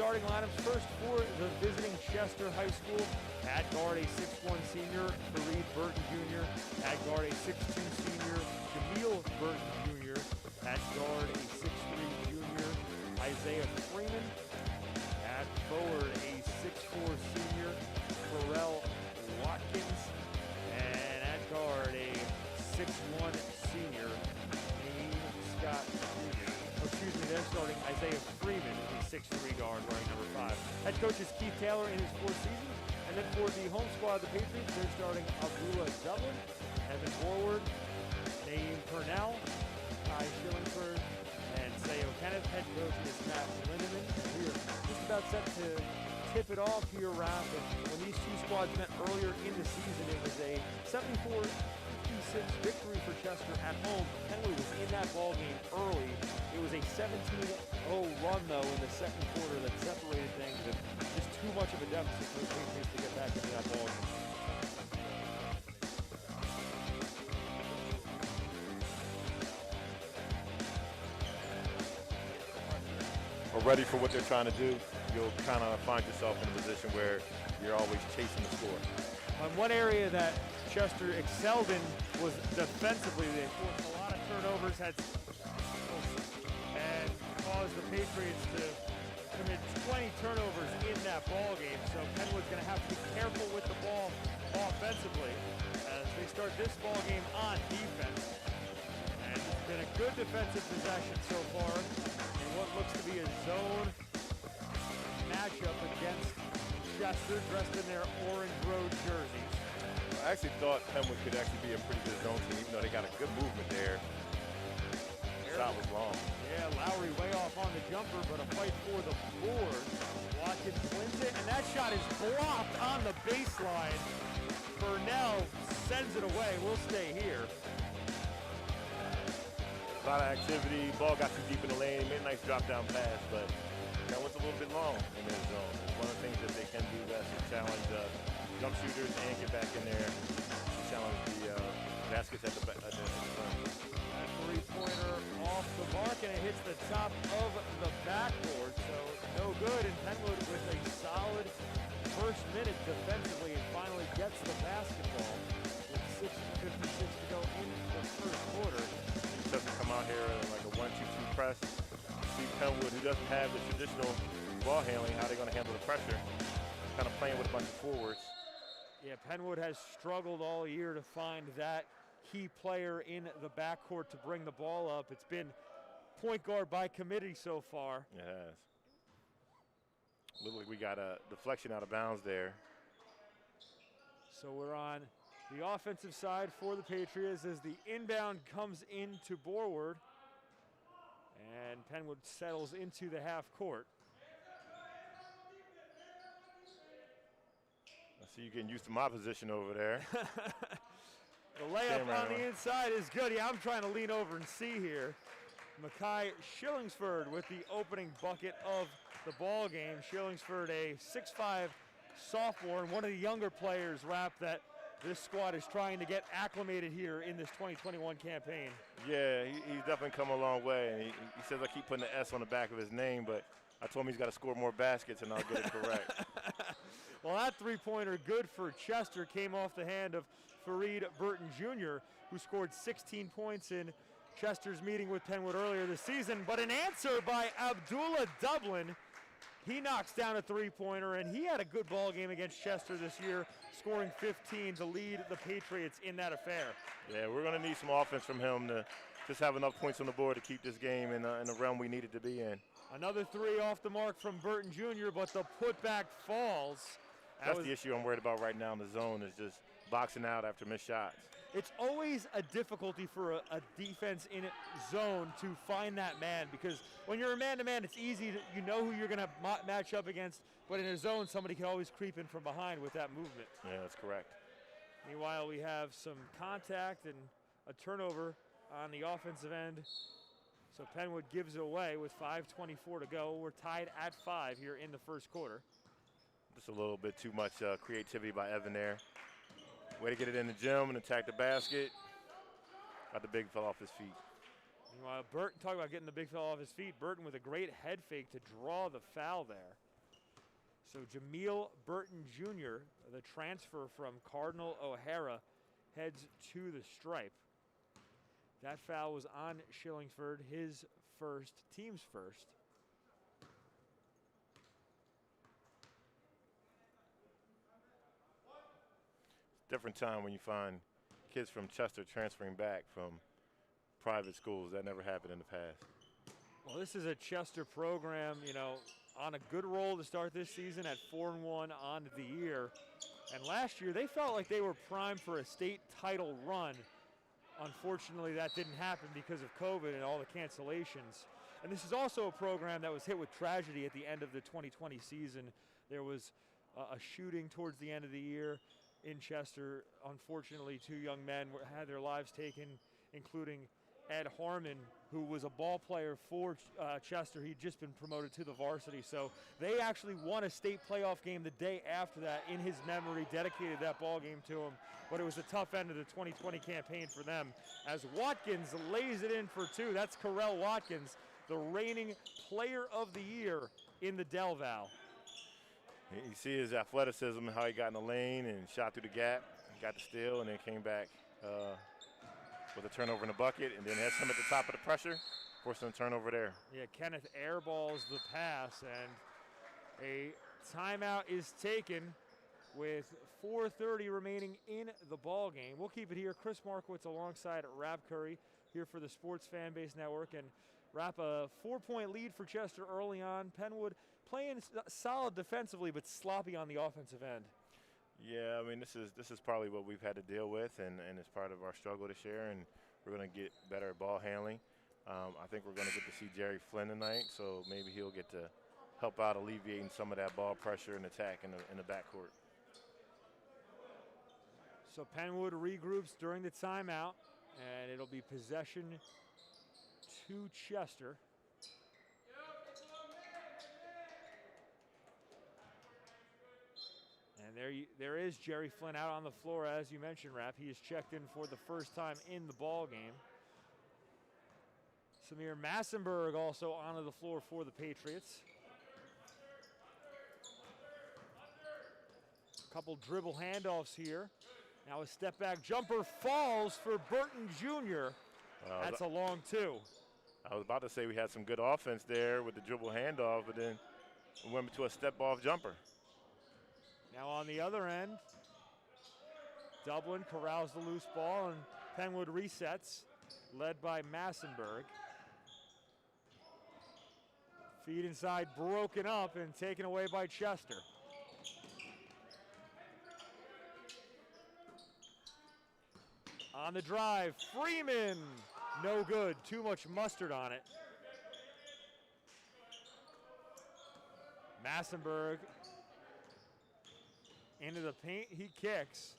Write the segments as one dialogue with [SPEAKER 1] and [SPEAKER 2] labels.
[SPEAKER 1] starting lineups. First for the visiting Chester High School. At guard, a 6'1 senior, Fareed Burton Jr. At guard, a 6'2 senior, Jameel Burton Jr. At guard, a 6'3 junior, Isaiah Freeman. At forward, a 6'4 senior, Pharrell Watkins. And at guard, a 6'1 senior, Scott Jr. Excuse me, they're starting Isaiah Freeman, a 6'3 guard, wearing number 5. Head coach is Keith Taylor in his 4th season. And then for the home squad of the Patriots, they're starting Abdullah Dublin, Evan Forward, Naeem Purnell, Kai Schillingford, and Sayo Kenneth. Head coach is Matt Lindeman. We are just about set to tip it off here, Ralph. And when these two squads met earlier in the season, it was a 74-56 victory for Chester at home. Pennwood was in that ball game early. It was a 17-0 run, though, in the second quarter that separated things. And just too much of a deficit for the Patriots to get back into that ball game.
[SPEAKER 2] Or ready for what they're trying to do, you'll kind of find yourself in a position where you're always chasing the score.
[SPEAKER 1] One area that Chester excelled in was defensively. They forced a lot of turnovers, and caused the Patriots to commit 20 turnovers in that ball game. So Pennwood's going to have to be careful with the ball offensively as they start this ball game on defense. And it's been a good defensive possession so far in what looks to be a zone matchup against Chester, dressed in their orange road jerseys.
[SPEAKER 2] I actually thought Pennwood could actually be a pretty good zone team, even though they got a good movement there. The shot was long.
[SPEAKER 1] Yeah, Lowry way off on the jumper, but a fight for the board. Watkins wins it, and that shot is blocked on the baseline. Burnell sends it away. We'll stay here.
[SPEAKER 2] A lot of activity. Ball got too deep in the lane. Made a nice drop down pass, but that was a little bit long in their zone. It's one of the things that they can do best is challenge jump shooters and get back in there to challenge the baskets at the front.
[SPEAKER 1] That three-pointer off the mark, and it hits the top of the backboard, so no good. And Pennwood with a solid first minute defensively and finally gets the basketball with 6:56 to go in the first quarter.
[SPEAKER 2] Just to come out here in like a 1-2-2 press. See Pennwood, who doesn't have the traditional ball handling, how they're going to handle the pressure. Kind of playing with a bunch of forwards.
[SPEAKER 1] Yeah, Pennwood has struggled all year to find that key player in the backcourt to bring the ball up. It's been point guard by committee so far.
[SPEAKER 2] It has. Looks like we got a deflection out of bounds there.
[SPEAKER 1] So we're on the offensive side for the Patriots as the inbound comes into Borward. And Pennwood settles into the half court.
[SPEAKER 2] I see you getting used to my position over there.
[SPEAKER 1] The layup on the inside is good. Yeah, I'm trying to lean over and see here. Makai Schillingsford with the opening bucket of the ball game. Schillingsford, a 6'5 sophomore and one of the younger players, Rap, that this squad is trying to get acclimated here in this 2021 campaign.
[SPEAKER 2] Yeah, he's definitely come a long way. And he says I keep putting the S on the back of his name, but I told him he's got to score more baskets and I'll get it correct.
[SPEAKER 1] Well, that three-pointer, good for Chester, came off the hand of Fareed Burton Jr., who scored 16 points in Chester's meeting with Pennwood earlier this season. But an answer by Abdullah Dublin. He knocks down a three-pointer, and he had a good ball game against Chester this year, scoring 15 to lead the Patriots in that affair.
[SPEAKER 2] Yeah, we're going to need some offense from him to just have enough points on the board to keep this game in the realm we need it to be in.
[SPEAKER 1] Another three off the mark from Burton Jr., but the putback falls.
[SPEAKER 2] That's the issue I'm worried about right now in the zone, is just boxing out after missed shots.
[SPEAKER 1] It's always a difficulty for a defense in a zone to find that man, because when you're a man-to-man, it's easy. You know who you're going to match up against, but in a zone, somebody can always creep in from behind with that movement.
[SPEAKER 2] Yeah, that's correct.
[SPEAKER 1] Meanwhile, we have some contact and a turnover on the offensive end. So Pennwood gives it away with 5:24 to go. We're tied at 5 here in the first quarter.
[SPEAKER 2] Just a little bit too much creativity by Evan there. Way to get it in the gym and attack the basket. Got the big fell off his feet.
[SPEAKER 1] Meanwhile, Burton, talk about getting the big fella off his feet. Burton with a great head fake to draw the foul there. So Jameel Burton Jr., the transfer from Cardinal O'Hara, heads to the stripe. That foul was on Shillingford, his first, team's first.
[SPEAKER 2] Different time when you find kids from Chester transferring back from private schools. That never happened in the past.
[SPEAKER 1] Well, this is a Chester program, you know, on a good roll to start this season at 4-1 on the year. And last year, they felt like they were primed for a state title run. Unfortunately, that didn't happen because of COVID and all the cancellations. And this is also a program that was hit with tragedy at the end of the 2020 season. There was a shooting towards the end of the year in Chester. Unfortunately, 2 young men had their lives taken, including Ed Harmon, who was a ball player for Chester. He'd just been promoted to the varsity. So they actually won a state playoff game the day after that in his memory, dedicated that ball game to him. But it was a tough end of the 2020 campaign for them. As Watkins lays it in for 2, that's Carell Watkins, the reigning player of the year in the Del Val.
[SPEAKER 2] You see his athleticism, how he got in the lane and shot through the gap, got the steal, and then came back with a turnover in the bucket, and then has him at the top of the pressure, forcing a turnover there.
[SPEAKER 1] Yeah, Kenneth airballs the pass, and a timeout is taken with 4:30 remaining in the ball game. We'll keep it here. Chris Markowitz alongside Rap Curry here for the Sports Fan Base Network, and Rap, a 4-point lead for Chester early on. Pennwood playing solid defensively, but sloppy on the offensive end.
[SPEAKER 2] Yeah, I mean, this is probably what we've had to deal with, and it's part of our struggle this year, and we're going to get better at ball handling. I think we're going to get to see Jerry Flynn tonight, so maybe he'll get to help out alleviating some of that ball pressure and attack in the backcourt.
[SPEAKER 1] So Pennwood regroups during the timeout, and it'll be possession to Chester. And there is Jerry Flynn out on the floor, as you mentioned, Rap. He is checked in for the first time in the ball game. Samir Massenberg also onto the floor for the Patriots. A couple dribble handoffs here. Now a step back jumper falls for Burton Jr. That's a long 2.
[SPEAKER 2] I was about to say we had some good offense there with the dribble handoff, but then we went to a step-off jumper.
[SPEAKER 1] Now on the other end, Dublin corrals the loose ball, and Pennwood resets, led by Massenberg. Feed inside, broken up and taken away by Chester. On the drive, Freeman, no good, too much mustard on it. Massenberg into the paint, he kicks.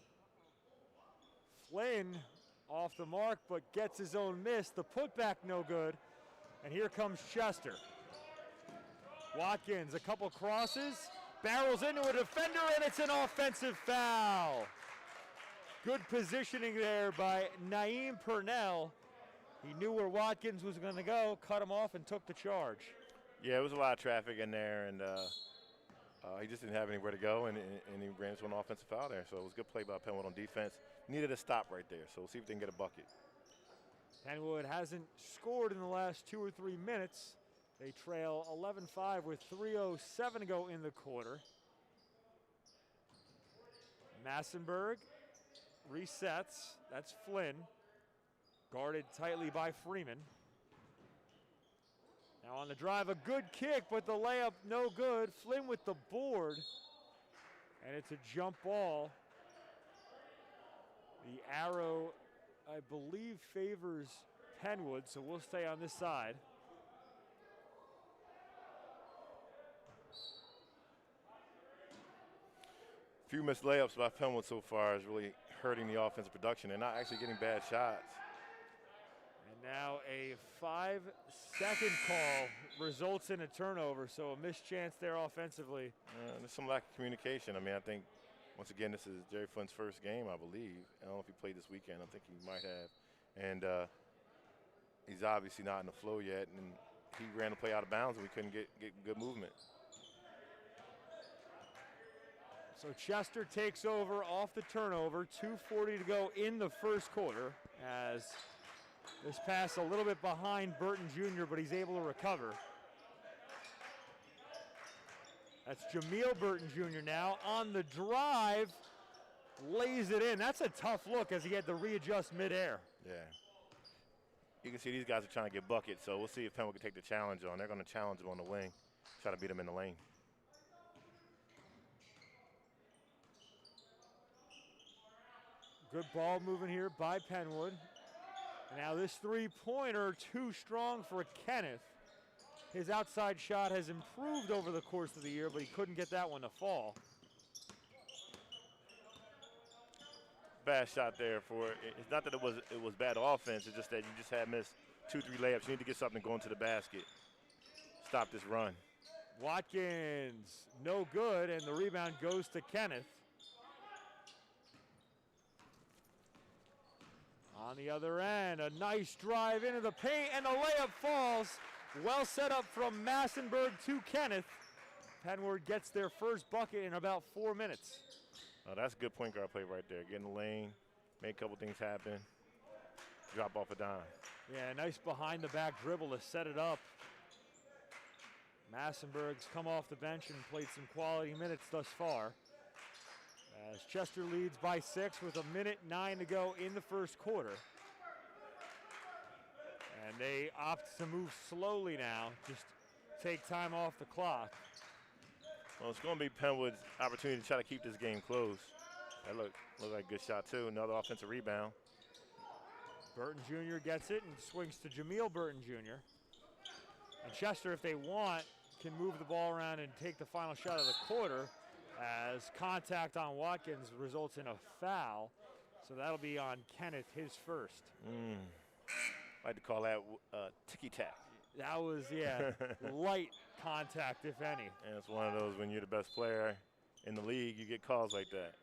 [SPEAKER 1] Flynn off the mark, but gets his own miss. The putback no good, and here comes Chester. Watkins, a couple crosses, barrels into a defender, and it's an offensive foul. Good positioning there by Naeem Purnell. He knew where Watkins was going to go, cut him off, and took the charge.
[SPEAKER 2] Yeah, it was a lot of traffic in there, and he just didn't have anywhere to go, and he ran into an offensive foul there. So it was a good play by Pennwood on defense. Needed a stop right there, so we'll see if they can get a bucket.
[SPEAKER 1] Pennwood hasn't scored in the last 2 or 3 minutes. They trail 11-5 with 3:07 to go in the quarter. Massenberg resets. That's Flynn. Guarded tightly by Freeman. Now on the drive, a good kick, but the layup no good. Flynn with the board, and it's a jump ball. The arrow, I believe, favors Pennwood, so we'll stay on this side.
[SPEAKER 2] Few missed layups by Pennwood so far is really hurting the offensive production. They're not actually getting bad shots.
[SPEAKER 1] And now a 5-second call results in a turnover, so a missed chance there offensively.
[SPEAKER 2] There's some lack of communication. I mean, I think, once again, this is Jerry Flynn's first game, I believe. I don't know if he played this weekend. I think he might have. And he's obviously not in the flow yet, and he ran the play out of bounds, and we couldn't get good movement.
[SPEAKER 1] So Chester takes over off the turnover, 2:40 to go in the first quarter, as this pass a little bit behind Burton Jr., but he's able to recover. That's Jameel Burton Jr. now on the drive, lays it in. That's a tough look as he had to readjust midair.
[SPEAKER 2] Yeah. You can see these guys are trying to get buckets, so we'll see if Pennwood can take the challenge on. They're going to challenge him on the wing, try to beat him in the lane.
[SPEAKER 1] Good ball moving here by Pennwood. Now this three-pointer, too strong for Kenneth. His outside shot has improved over the course of the year, but he couldn't get that one to fall.
[SPEAKER 2] Bad shot there for it. It's not that it was bad offense, it's just that you just had missed 2-3 layups. You need to get something going to the basket. Stop this run.
[SPEAKER 1] Watkins, no good, and the rebound goes to Kenneth. On the other end, a nice drive into the paint, and the layup falls. Well set up from Massenberg to Kenneth. Pennwood gets their first bucket in about 4 minutes.
[SPEAKER 2] Oh, that's good point guard play right there. Get in the lane, make a couple things happen, drop off a dime.
[SPEAKER 1] Yeah, nice behind the back dribble to set it up. Massenberg's come off the bench and played some quality minutes thus far. As Chester leads by 6 with 1:09 to go in the first quarter. And they opt to move slowly now, just take time off the clock.
[SPEAKER 2] Well, it's going to be Pennwood's opportunity to try to keep this game close. That looked like a good shot, too. Another offensive rebound.
[SPEAKER 1] Burton Jr. gets it and swings to Jameel Burton Jr. And Chester, if they want, can move the ball around and take the final shot of the quarter, as contact on Watkins results in a foul. So that'll be on Kenneth, his first.
[SPEAKER 2] I like to call that ticky-tack.
[SPEAKER 1] That was, yeah, light contact, if any.
[SPEAKER 2] And it's one of those when you're the best player in the league, you get calls like that.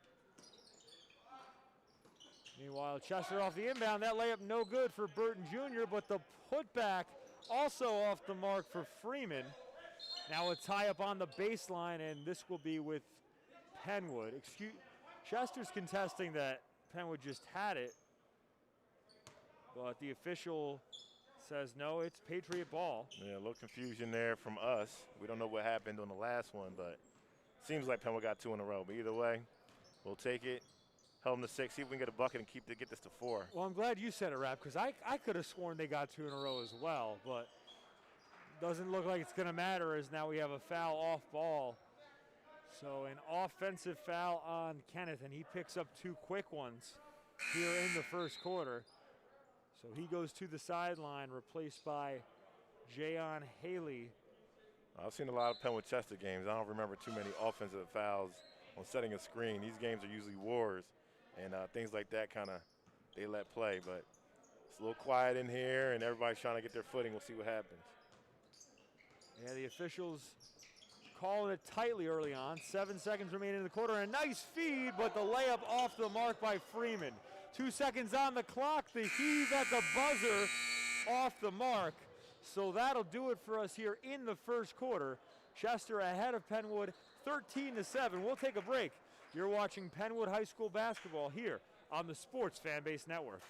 [SPEAKER 1] Meanwhile, Chester off the inbound. That layup no good for Burton Jr., but the putback also off the mark for Freeman. Now a tie-up on the baseline, and this will be with Pennwood. Chester's contesting that Pennwood just had it, but the official says no, it's Patriot ball.
[SPEAKER 2] Yeah, a little confusion there from us. We don't know what happened on the last one, but seems like Pennwood got 2 in a row. But either way, we'll take it. Held them to 6, see if we can get a bucket and get this to 4.
[SPEAKER 1] Well, I'm glad you said it, Rap, because I could have sworn they got 2 in a row as well, but doesn't look like it's going to matter, as now we have a foul off ball. So an offensive foul on Kenneth, and he picks up 2 quick ones here in the first quarter. So he goes to the sideline, replaced by Jayon Haley.
[SPEAKER 2] I've seen a lot of Pennwood Chester games. I don't remember too many offensive fouls on setting a screen. These games are usually wars, and things like that they let play. But it's a little quiet in here, and everybody's trying to get their footing. We'll see what happens.
[SPEAKER 1] Yeah, the officials calling it tightly early on. 7 seconds remaining in the quarter. A nice feed, but the layup off the mark by Freeman. 2 seconds on the clock. The heave at the buzzer off the mark. So that'll do it for us here in the first quarter. Chester ahead of Pennwood 13-7. We'll take a break. You're watching Pennwood High School basketball here on the Sports Fanbase Network.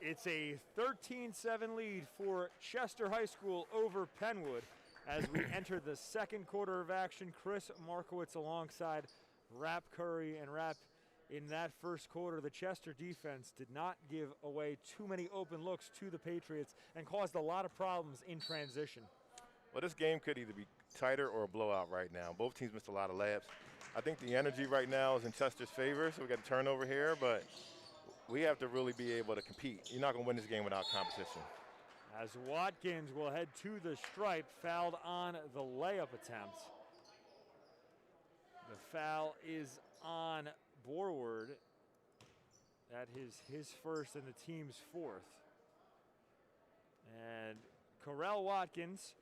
[SPEAKER 1] It's a 13-7 lead for Chester High School over Pennwood as we enter the second quarter of action. Chris Markowitz alongside Rap Curry. And Rap, in that first quarter, the Chester defense did not give away too many open looks to the Patriots and caused a lot of problems in transition.
[SPEAKER 2] Well, this game could either be tighter or a blowout right now. Both teams missed a lot of layups. I think the energy right now is in Chester's favor, so we got a turnover here, but we have to really be able to compete. You're not going to win this game without competition.
[SPEAKER 1] As Watkins will head to the stripe, fouled on the layup attempt. The foul is on Borward. That is his first and the team's fourth. And Correll Watkins,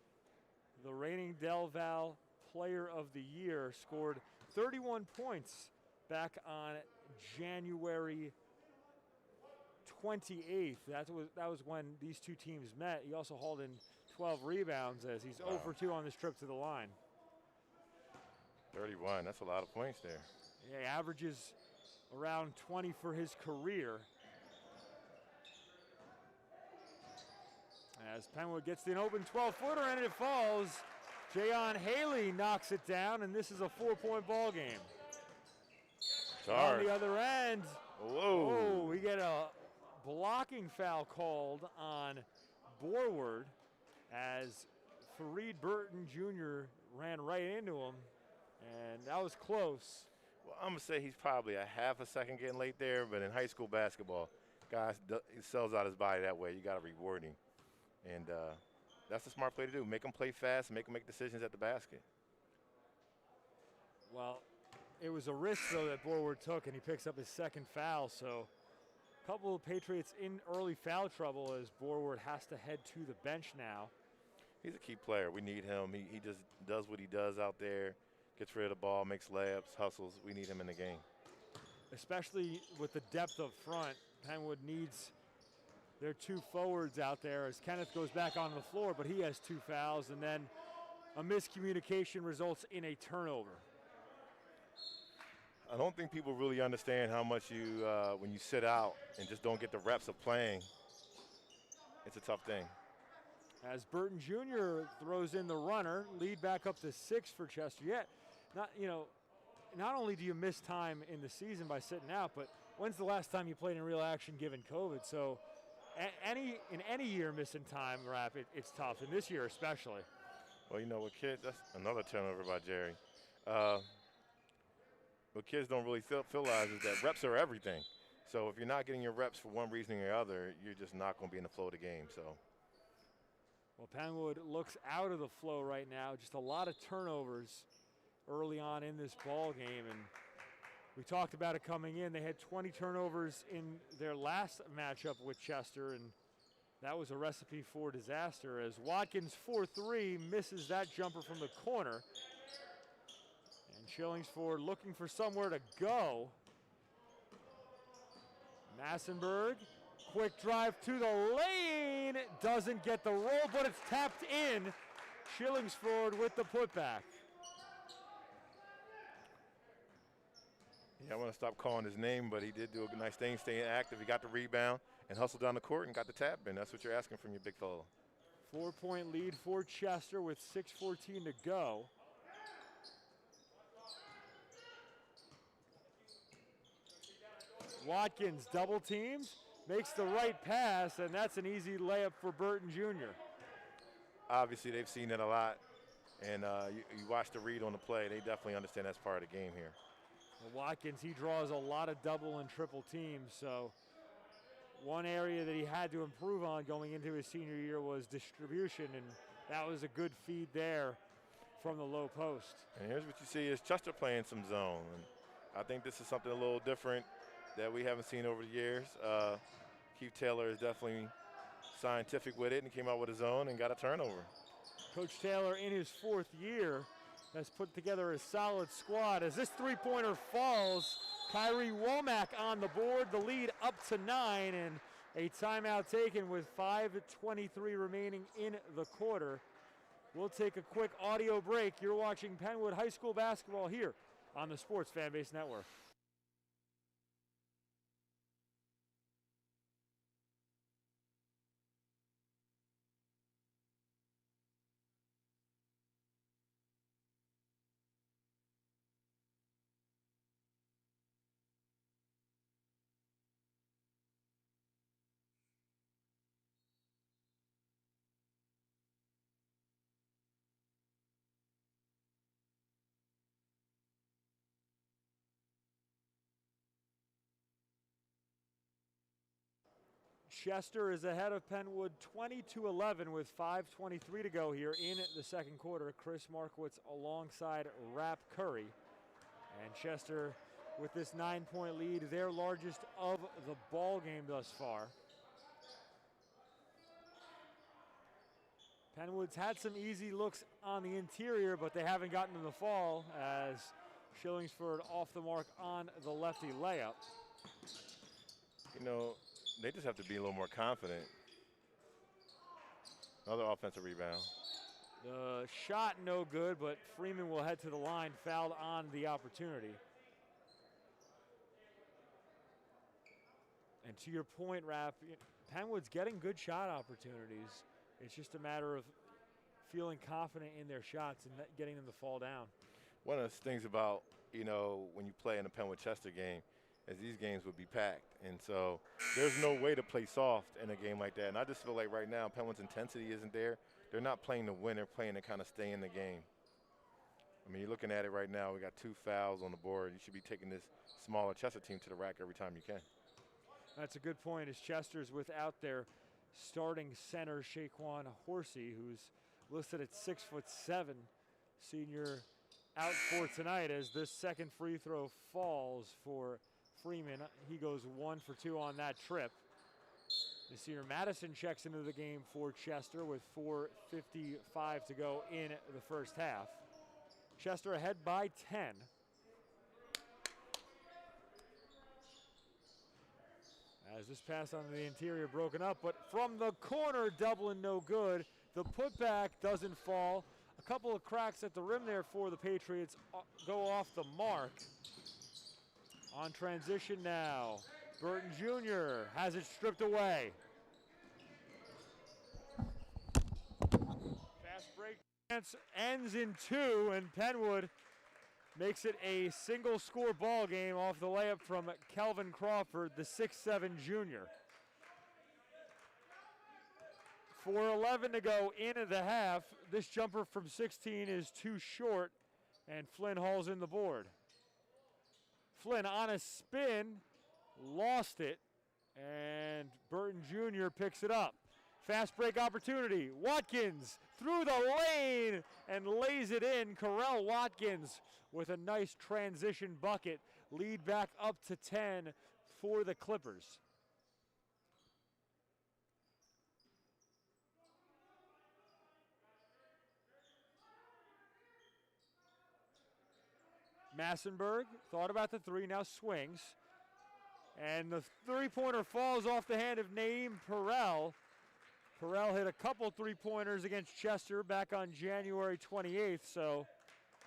[SPEAKER 1] the reigning Del Val Player of the Year, scored 31 points back on January 28th. That was when these two teams met. He also hauled in 12 rebounds as he's 0 for 2 on this trip to the line.
[SPEAKER 2] 31, that's a lot of points there.
[SPEAKER 1] Yeah, he averages around 20 for his career. As Pennwood gets the open 12-footer and it falls. Jayon Haley knocks it down, and this is a 4-point ball game. On the other end,
[SPEAKER 2] whoa,
[SPEAKER 1] we get a blocking foul called on Borward as Fareed Burton Jr. ran right into him, and that was close.
[SPEAKER 2] Well, I'm going to say he's probably a half a second getting late there, but in high school basketball, guys, he sells out his body that way. You got to reward him. And that's a smart play to do. Make him play fast, make him make decisions at the basket.
[SPEAKER 1] Well, it was a risk, though, that Borward took, and he picks up his second foul. So a couple of Patriots in early foul trouble as Borward has to head to the bench now.
[SPEAKER 2] He's a key player. We need him. He just does what he does out there, gets rid of the ball, makes layups, hustles. We need him in the game.
[SPEAKER 1] Especially with the depth up front, Pennwood needs their two forwards out there as Kenneth goes back on the floor, but he has 2 fouls, and then a miscommunication results in a turnover.
[SPEAKER 2] I don't think people really understand how much you, when you sit out and just don't get the reps of playing, it's a tough thing.
[SPEAKER 1] As Burton Jr. throws in the runner, lead back up to 6 for Chester. Yet, not only do you miss time in the season by sitting out, but when's the last time you played in real action given COVID? So in any year missing time, Rap, it's tough, and this year especially.
[SPEAKER 2] Well, with kids, that's another turnover by Jerry. What kids don't really realize is that reps are everything. So if you're not getting your reps for one reason or other, you're just not going to be in the flow of the game. So.
[SPEAKER 1] Well, Pennwood looks out of the flow right now. Just a lot of turnovers early on in this ball game, and we talked about it coming in. They had 20 turnovers in their last matchup with Chester, and that was a recipe for disaster as Watkins 4-3 misses that jumper from the corner. And Schillingsford looking for somewhere to go. Massenberg, quick drive to the lane, doesn't get the roll, but it's tapped in. Schillingsford with the putback.
[SPEAKER 2] Yeah, I want to stop calling his name, but he did do a nice thing, staying active. He got the rebound and hustled down the court and got the tap in. That's what you're asking from your big fellow.
[SPEAKER 1] 4-point lead for Chester with 6:14 to go. Watkins double teams, makes the right pass, and that's an easy layup for Burton Jr.
[SPEAKER 2] Obviously, they've seen it a lot, and you watch the read on the play. They definitely understand that's part of the game here.
[SPEAKER 1] Well, Watkins, he draws a lot of double and triple teams, so one area that he had to improve on going into his senior year was distribution, and that was a good feed there from the low post.
[SPEAKER 2] And here's what you see is Chester playing some zone, and I think this is something a little different that we haven't seen over the years. Keith Taylor is definitely scientific with it and came out with his own and got a turnover.
[SPEAKER 1] Coach Taylor, in his 4th year, has put together a solid squad. As this three-pointer falls, Kyrie Womack on the board, the lead up to 9, and a timeout taken with 5:23 remaining in the quarter. We'll take a quick audio break. You're watching Pennwood High School basketball here on the Sports Fanbase Network. Chester is ahead of Penwood 20-11 with 5:23 to go here in the second quarter. Chris Markowitz alongside Rap Curry. And Chester with this 9-point lead, their largest of the ball game thus far. Penwood's had some easy looks on the interior, but they haven't gotten to the fall as Shillingsford off the mark on the lefty layup.
[SPEAKER 2] You know, they just have to be a little more confident. Another offensive rebound.
[SPEAKER 1] The shot no good, but Freeman will head to the line, fouled on the opportunity. And to your point, Rap, Penwood's getting good shot opportunities. It's just a matter of feeling confident in their shots and getting them to fall down.
[SPEAKER 2] One of the things about, you know, when you play in a Penwood-Chester game is these games would be packed. And so there's no way to play soft in a game like that. And I just feel like right now Penwood's intensity isn't there. They're not playing to win. They're playing to kind of stay in the game. I mean, you're looking at it right now. We got 2 fouls on the board. You should be taking this smaller Chester team to the rack every time you can.
[SPEAKER 1] That's a good point, as Chester's without their starting center, Shaquan Horsey, who's listed at 6'7", senior, out for tonight as this second free throw falls for Freeman. He goes 1 for 2 on that trip. The senior Madison checks into the game for Chester with 4:55 to go in the first half. Chester ahead by 10. As this pass on the interior broken up, but from the corner, Dublin no good. The putback doesn't fall. A couple of cracks at the rim there for the Patriots go off the mark. On transition now, Burton Jr. has it stripped away. Fast break chance ends in 2, and Penwood makes it a single score ball game off the layup from Kelvin Crawford, the 6'7" junior. 4:11 to go into the half. This jumper from 16 is too short, and Flynn hauls in the board. Flynn on a spin, lost it, and Burton Jr. picks it up. Fast break opportunity. Watkins through the lane and lays it in. Correll Watkins with a nice transition bucket. Lead back up to 10 for the Clippers. Massenberg thought about the 3, now swings. And the 3-pointer falls off the hand of Naeem Perrell. Perrell hit a couple 3-pointers against Chester back on January 28th, so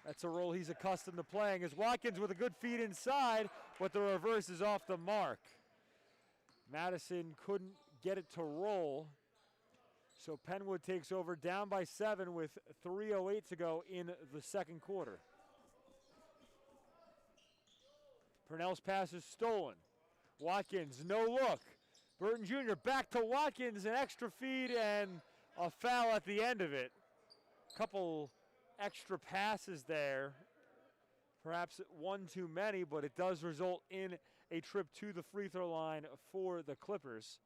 [SPEAKER 1] that's a role he's accustomed to playing. As Watkins with a good feed inside, but the reverse is off the mark. Madison couldn't get it to roll, so Penwood takes over down by 7 with 3:08 to go in the second quarter. Purnell's pass is stolen. Watkins, no look. Burton Jr. back to Watkins, an extra feed and a foul at the end of it. Couple extra passes there. Perhaps one too many, but it does result in a trip to the free throw line for the Clippers.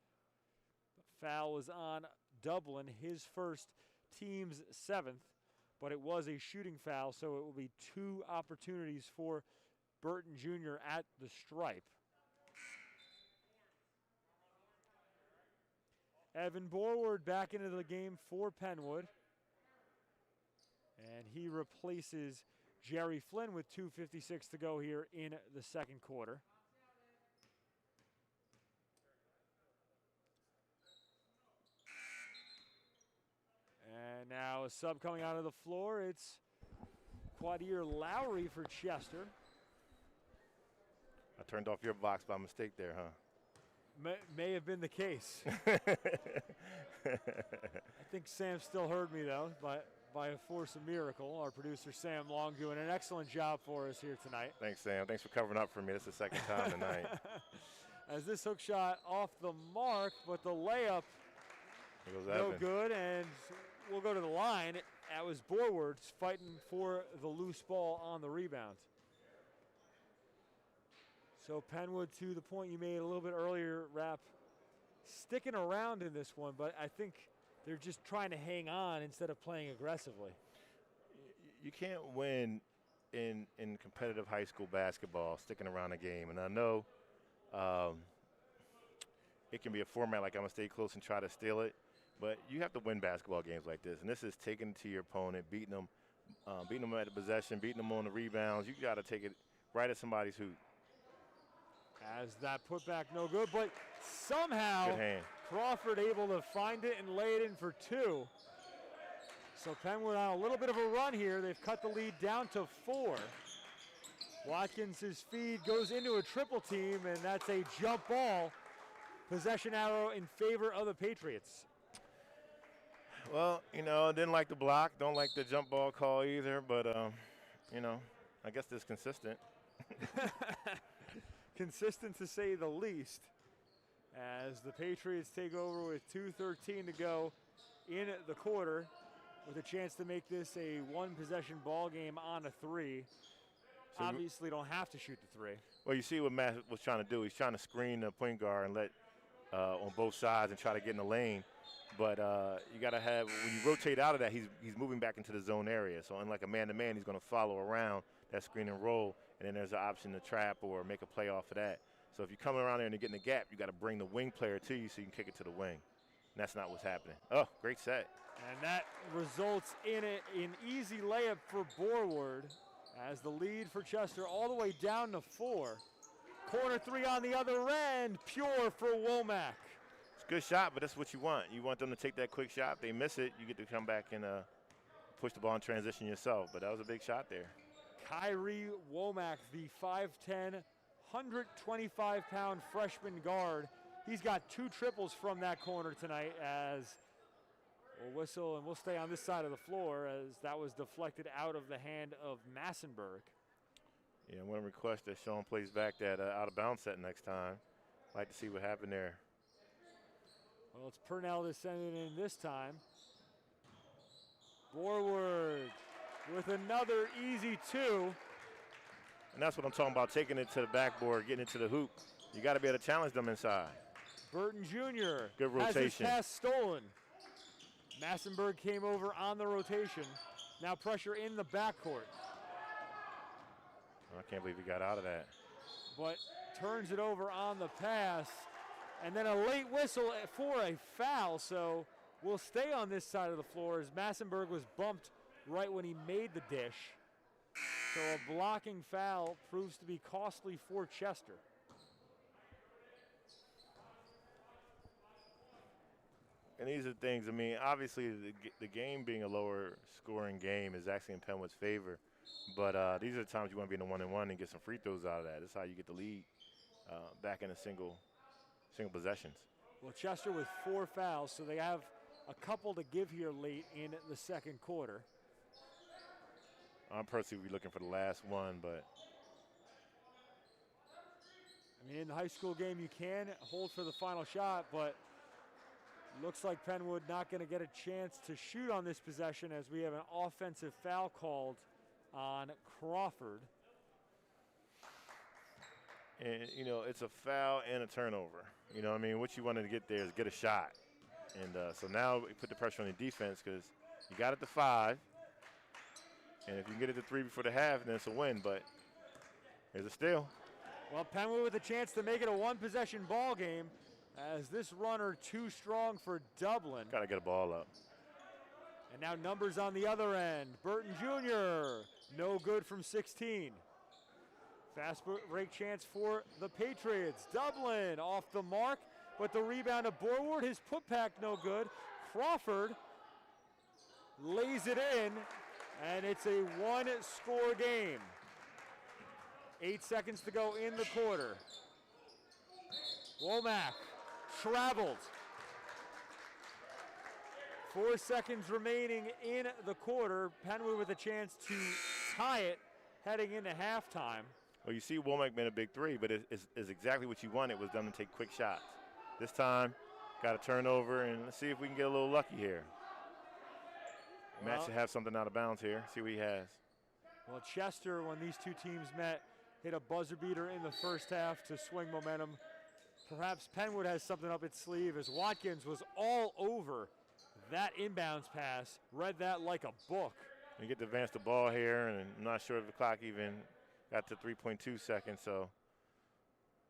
[SPEAKER 1] The foul was on Dublin, his first, team's 7th, but it was a shooting foul, so it will be 2 opportunities for Burton Jr. at the stripe. Evan Borward back into the game for Penwood. And he replaces Jerry Flynn with 2:56 to go here in the second quarter. And now a sub coming out of the floor. It's Quadir Lowry for Chester.
[SPEAKER 2] I turned off your box by mistake there, huh?
[SPEAKER 1] May have been the case. I think Sam still heard me, though, by a force of miracle. Our producer, Sam Long, doing an excellent job for us here tonight.
[SPEAKER 2] Thanks, Sam. Thanks for covering up for me. This is the second time tonight.
[SPEAKER 1] As this hook shot off the mark, but the layup no good, and we'll go to the line. That was Borward fighting for the loose ball on the rebound. So Penwood, to the point you made a little bit earlier, Rap, sticking around in this one, but I think they're just trying to hang on instead of playing aggressively.
[SPEAKER 2] You can't win in competitive high school basketball sticking around a game. And I know it can be a format like I'm going to stay close and try to steal it, but you have to win basketball games like this. And this is taking it to your opponent, beating them at the possession, beating them on the rebounds. You got to take it right at somebody's hoop.
[SPEAKER 1] As that putback no good, but somehow Crawford able to find it and lay it in for 2. So Pennwood on a little bit of a run here. They've cut the lead down to 4. Watkins' feed goes into a triple team, and that's a jump ball. Possession arrow in favor of the Patriots.
[SPEAKER 2] Well, didn't like the block, don't like the jump ball call either, but, I guess it's consistent.
[SPEAKER 1] Consistent to say the least, as the Patriots take over with 2:13 to go in the quarter, with a chance to make this a one-possession ball game on a 3. So obviously don't have to shoot the 3.
[SPEAKER 2] Well, you see what Matt was trying to do. He's trying to screen the point guard and let on both sides and try to get in the lane. But you got to have, when you rotate out of that, he's moving back into the zone area. So unlike a man-to-man, he's going to follow around that screen and roll, and then there's an option to trap or make a play off of that. So if you come around there and you get in the gap, you got to bring the wing player to you so you can kick it to the wing. And that's not what's happening. Oh, great set.
[SPEAKER 1] And that results in an easy layup for Borward, as the lead for Chester all the way down to 4. Corner 3 on the other end, pure for Womack.
[SPEAKER 2] It's a good shot, but that's what you want. You want them to take that quick shot. If they miss it, you get to come back and push the ball in transition yourself. But that was a big shot there.
[SPEAKER 1] Kyrie Womack, the 5'10", 125-pound freshman guard. He's got 2 triples from that corner tonight, as we'll whistle and we'll stay on this side of the floor, as that was deflected out of the hand of Massenberg.
[SPEAKER 2] Yeah, I'm going to request that Sean plays back that out-of-bounds set next time. Like to see what happened there.
[SPEAKER 1] Well, it's Purnell that's sending it in this time. Borward with another easy 2.
[SPEAKER 2] And that's what I'm talking about, taking it to the backboard, getting it to the hoop. You got to be able to challenge them inside.
[SPEAKER 1] Burton Jr.
[SPEAKER 2] Good rotation.
[SPEAKER 1] Has his pass stolen. Massenberg came over on the rotation. Now pressure in the backcourt.
[SPEAKER 2] I can't believe he got out of that.
[SPEAKER 1] But turns it over on the pass. And then a late whistle for a foul. So we'll stay on this side of the floor, as Massenberg was bumped right when he made the dish. So a blocking foul proves to be costly for Chester.
[SPEAKER 2] And these are things, I mean, obviously the game being a lower scoring game is actually in Penwood's favor. But these are the times you want to be in the 1-and-1 and get some free throws out of that. That's how you get the lead back in a single possessions.
[SPEAKER 1] Well, Chester with 4 fouls, so they have a couple to give here late in the second quarter.
[SPEAKER 2] I'm personally looking for the last one, but.
[SPEAKER 1] I mean, in the high school game, you can hold for the final shot, but looks like Pennwood not going to get a chance to shoot on this possession, as we have an offensive foul called on Crawford.
[SPEAKER 2] And, it's a foul and a turnover. You know what I mean? What you wanted to get there is get a shot. And so now we put the pressure on the defense, because you got it to 5. And if you can get it to 3 before the half, then it's a win. But here's a steal.
[SPEAKER 1] Well, Pennwood with a chance to make it a one-possession ball game, as this runner too strong for Dublin.
[SPEAKER 2] Got to get a ball up.
[SPEAKER 1] And now numbers on the other end. Burton Jr., no good from 16. Fast break chance for the Patriots. Dublin off the mark, but the rebound of Borward, his putback no good. Crawford lays it in, and it's a 1-score game. 8 seconds to go in the quarter. Womack traveled. 4 seconds remaining in the quarter. Pennwood with a chance to tie it heading into halftime.
[SPEAKER 2] Well, you see Womack made a big 3, but it's exactly what you wanted, was them to take quick shots. This time, got a turnover, and let's see if we can get a little lucky here. Matt should have something out of bounds here. See what he has.
[SPEAKER 1] Well, Chester, when these two teams met, hit a buzzer beater in the first half to swing momentum perhaps Pennwood has something up its sleeve, as Watkins was all over that inbounds pass, read that like a book.
[SPEAKER 2] You get to advance the ball here, and I'm not sure if the clock even got to 3.2 seconds, so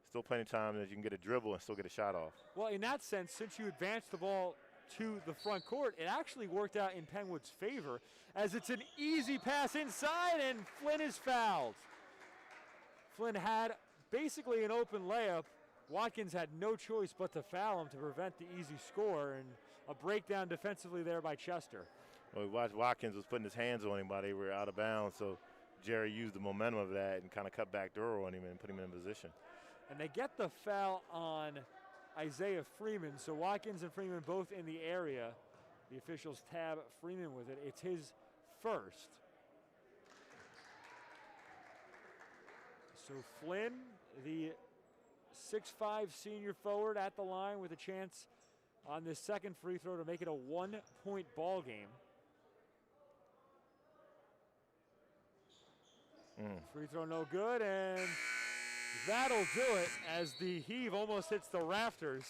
[SPEAKER 2] still plenty of time that you can get a dribble and still get a shot off.
[SPEAKER 1] Well, in that sense, since you advanced the ball to the front court, it actually worked out in Pennwood's favor, as it's an easy pass inside, and Flynn is fouled. Flynn had basically an open layup. Watkins had no choice but to foul him to prevent the easy score, and a breakdown defensively there by Chester.
[SPEAKER 2] Well, we watched Watkins was putting his hands on him while they were out of bounds, so Jerry used the momentum of that and kind of cut back door on him and put him in position.
[SPEAKER 1] And they get the foul on Isaiah Freeman, so Watkins and Freeman both in the area. The officials tab Freeman with it. It's his first. So Flynn, the 6'5" senior forward, at the line with a chance on this second free throw to make it a 1-point ball game. Free throw no good, and that'll do it as the heave almost hits the rafters.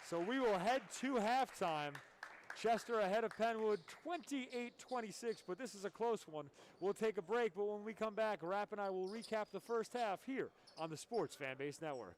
[SPEAKER 1] So we will head to halftime. Chester ahead of Pennwood 28-26, but this is a close one. We'll take a break, but when we come back, Rapp and I will recap the first half here on the Sports Fanbase Network.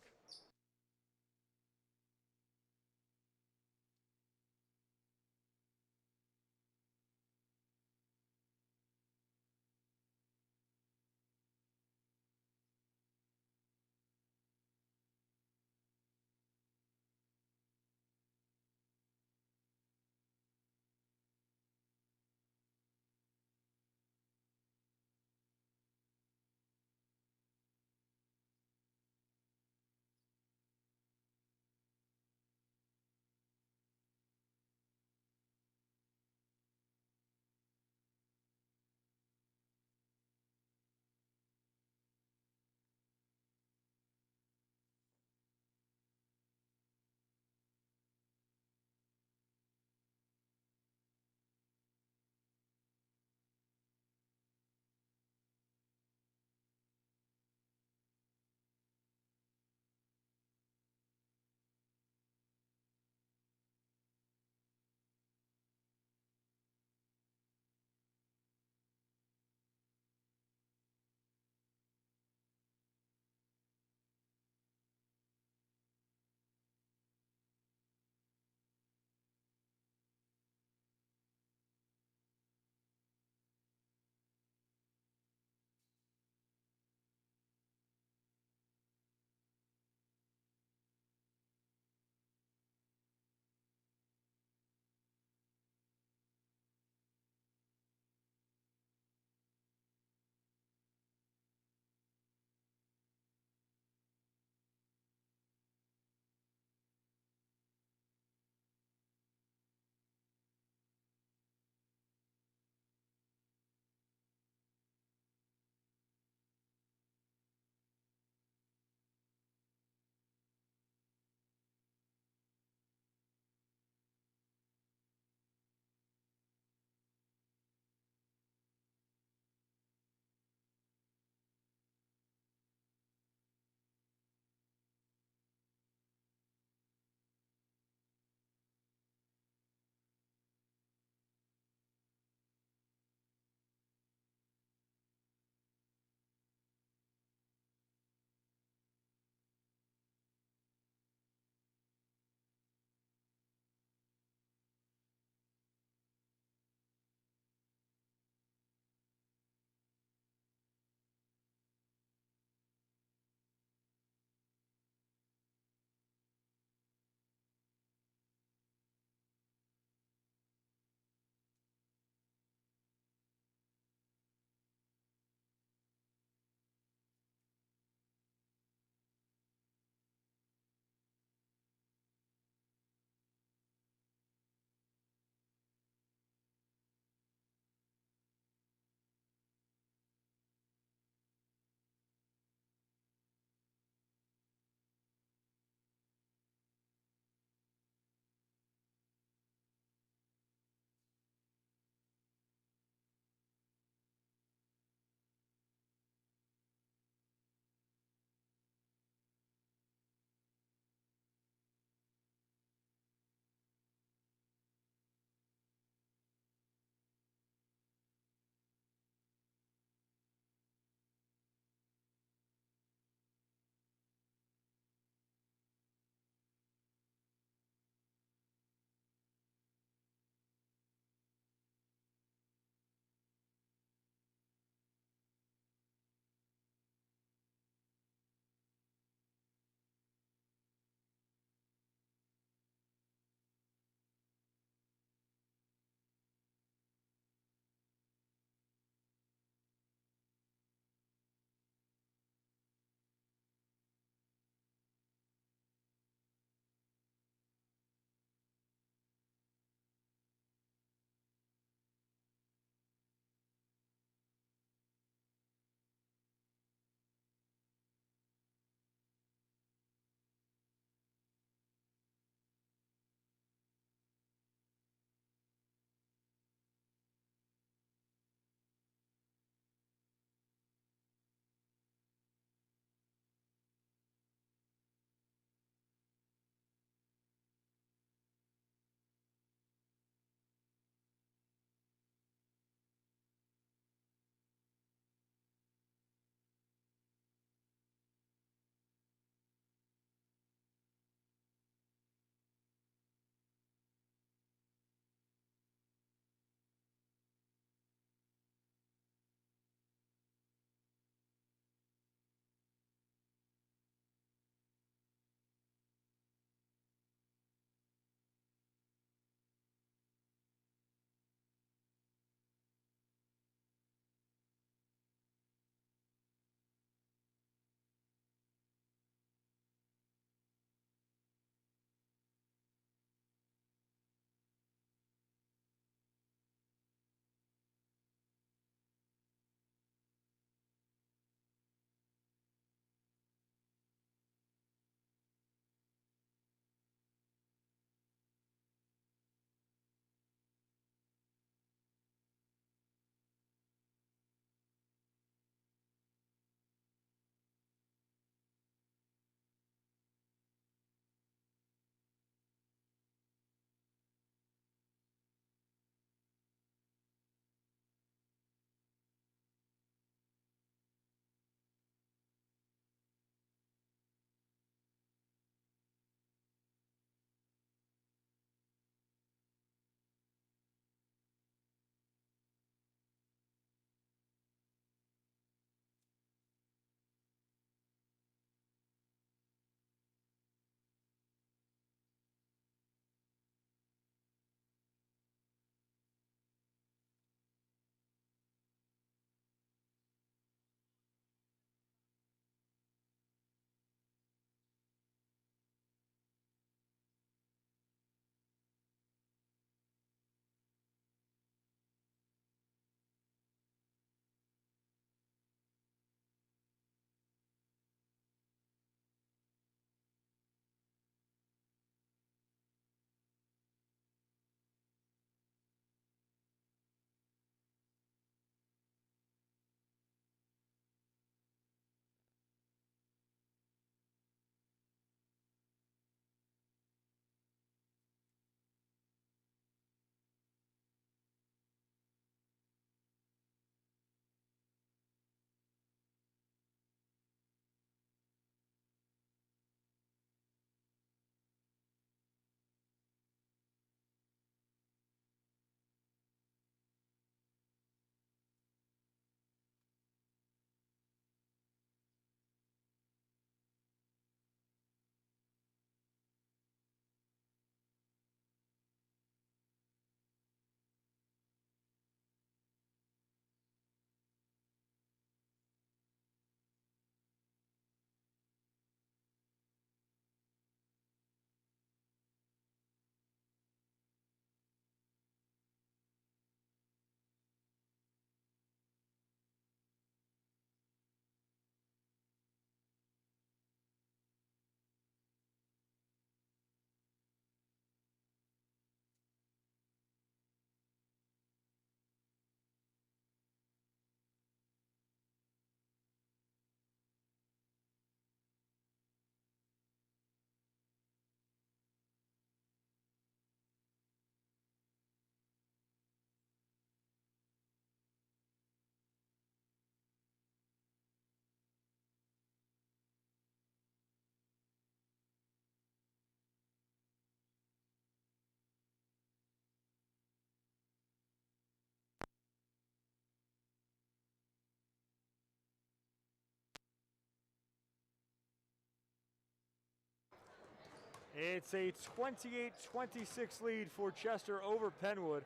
[SPEAKER 1] It's a 28-26 lead for Chester over Pennwood,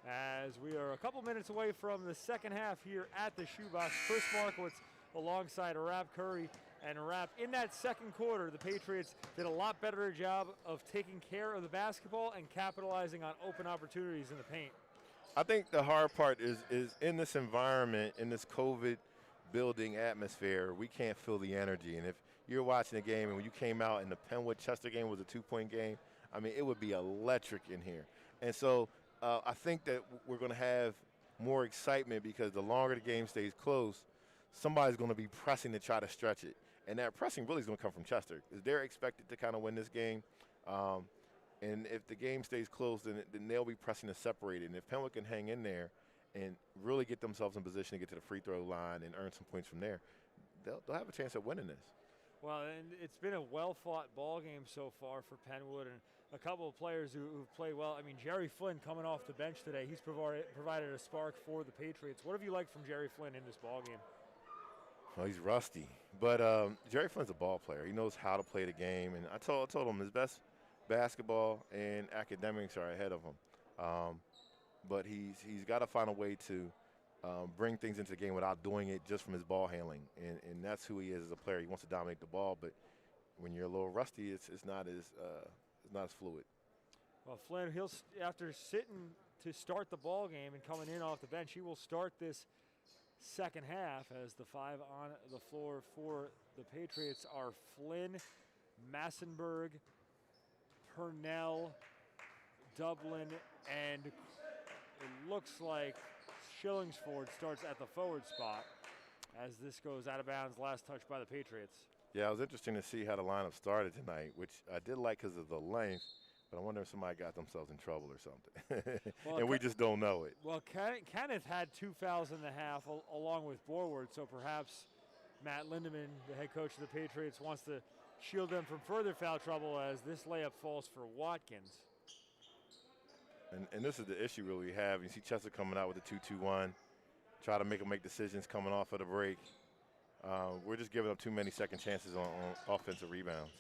[SPEAKER 1] as we are a couple minutes away from the second half here at the Shoebox. Chris Markowitz alongside Rap Curry. And Rap, in that second quarter, the Patriots did a lot better job of taking care of the basketball and capitalizing on open opportunities in the paint.
[SPEAKER 3] I think the hard part is in this environment, in this COVID building atmosphere, we can't feel the energy. And if you're watching a game and when you came out and the Penwood-Chester game was a 2-point game, I mean, it would be electric in here. And so I think that we're going to have more excitement because the longer the game stays close, somebody's going to be pressing to try to stretch it. And that pressing really is going to come from Chester because they're expected to kind of win this game. And if the game stays close, then they'll be pressing to separate it. And if Penwood can hang in there and really get themselves in position to get to the free throw line and earn some points from there, they'll have a chance at winning this.
[SPEAKER 1] Well, and it's been a well-fought ball game so far for Penwood, and a couple of players who've played well. I mean, Jerry Flynn coming off the bench today, he's provided a spark for the Patriots. What have you liked from Jerry Flynn in this ball game?
[SPEAKER 3] Well, he's rusty, but Jerry Flynn's a ball player. He knows how to play the game, and I told him his best basketball and academics are ahead of him. But he's got to find a way to bring things into the game without doing it just from his ball handling, and that's who he is as a player. He wants to dominate the ball, but when you're a little rusty, it's not as fluid.
[SPEAKER 1] Well, Flynn, after sitting to start the ball game and coming in off the bench, he will start this second half as the five on the floor for the Patriots are Flynn, Massenberg, Purnell, Dublin, and it looks like Shillingsford starts at the forward spot as this goes out of bounds, last touch by the Patriots.
[SPEAKER 3] Yeah, it was interesting to see how the lineup started tonight, which I did like because of the length, but I wonder if somebody got themselves in trouble or something. Well, and we just don't know it.
[SPEAKER 1] Well, Kenneth had 2 fouls in the half along with Borward, so perhaps Matt Lindeman, the head coach of the Patriots, wants to shield them from further foul trouble as this layup falls for Watkins.
[SPEAKER 3] And this is the issue really we have. You see Chester coming out with a 2-2-1, try to make decisions coming off of the break. We're just giving up too many second chances on offensive rebounds.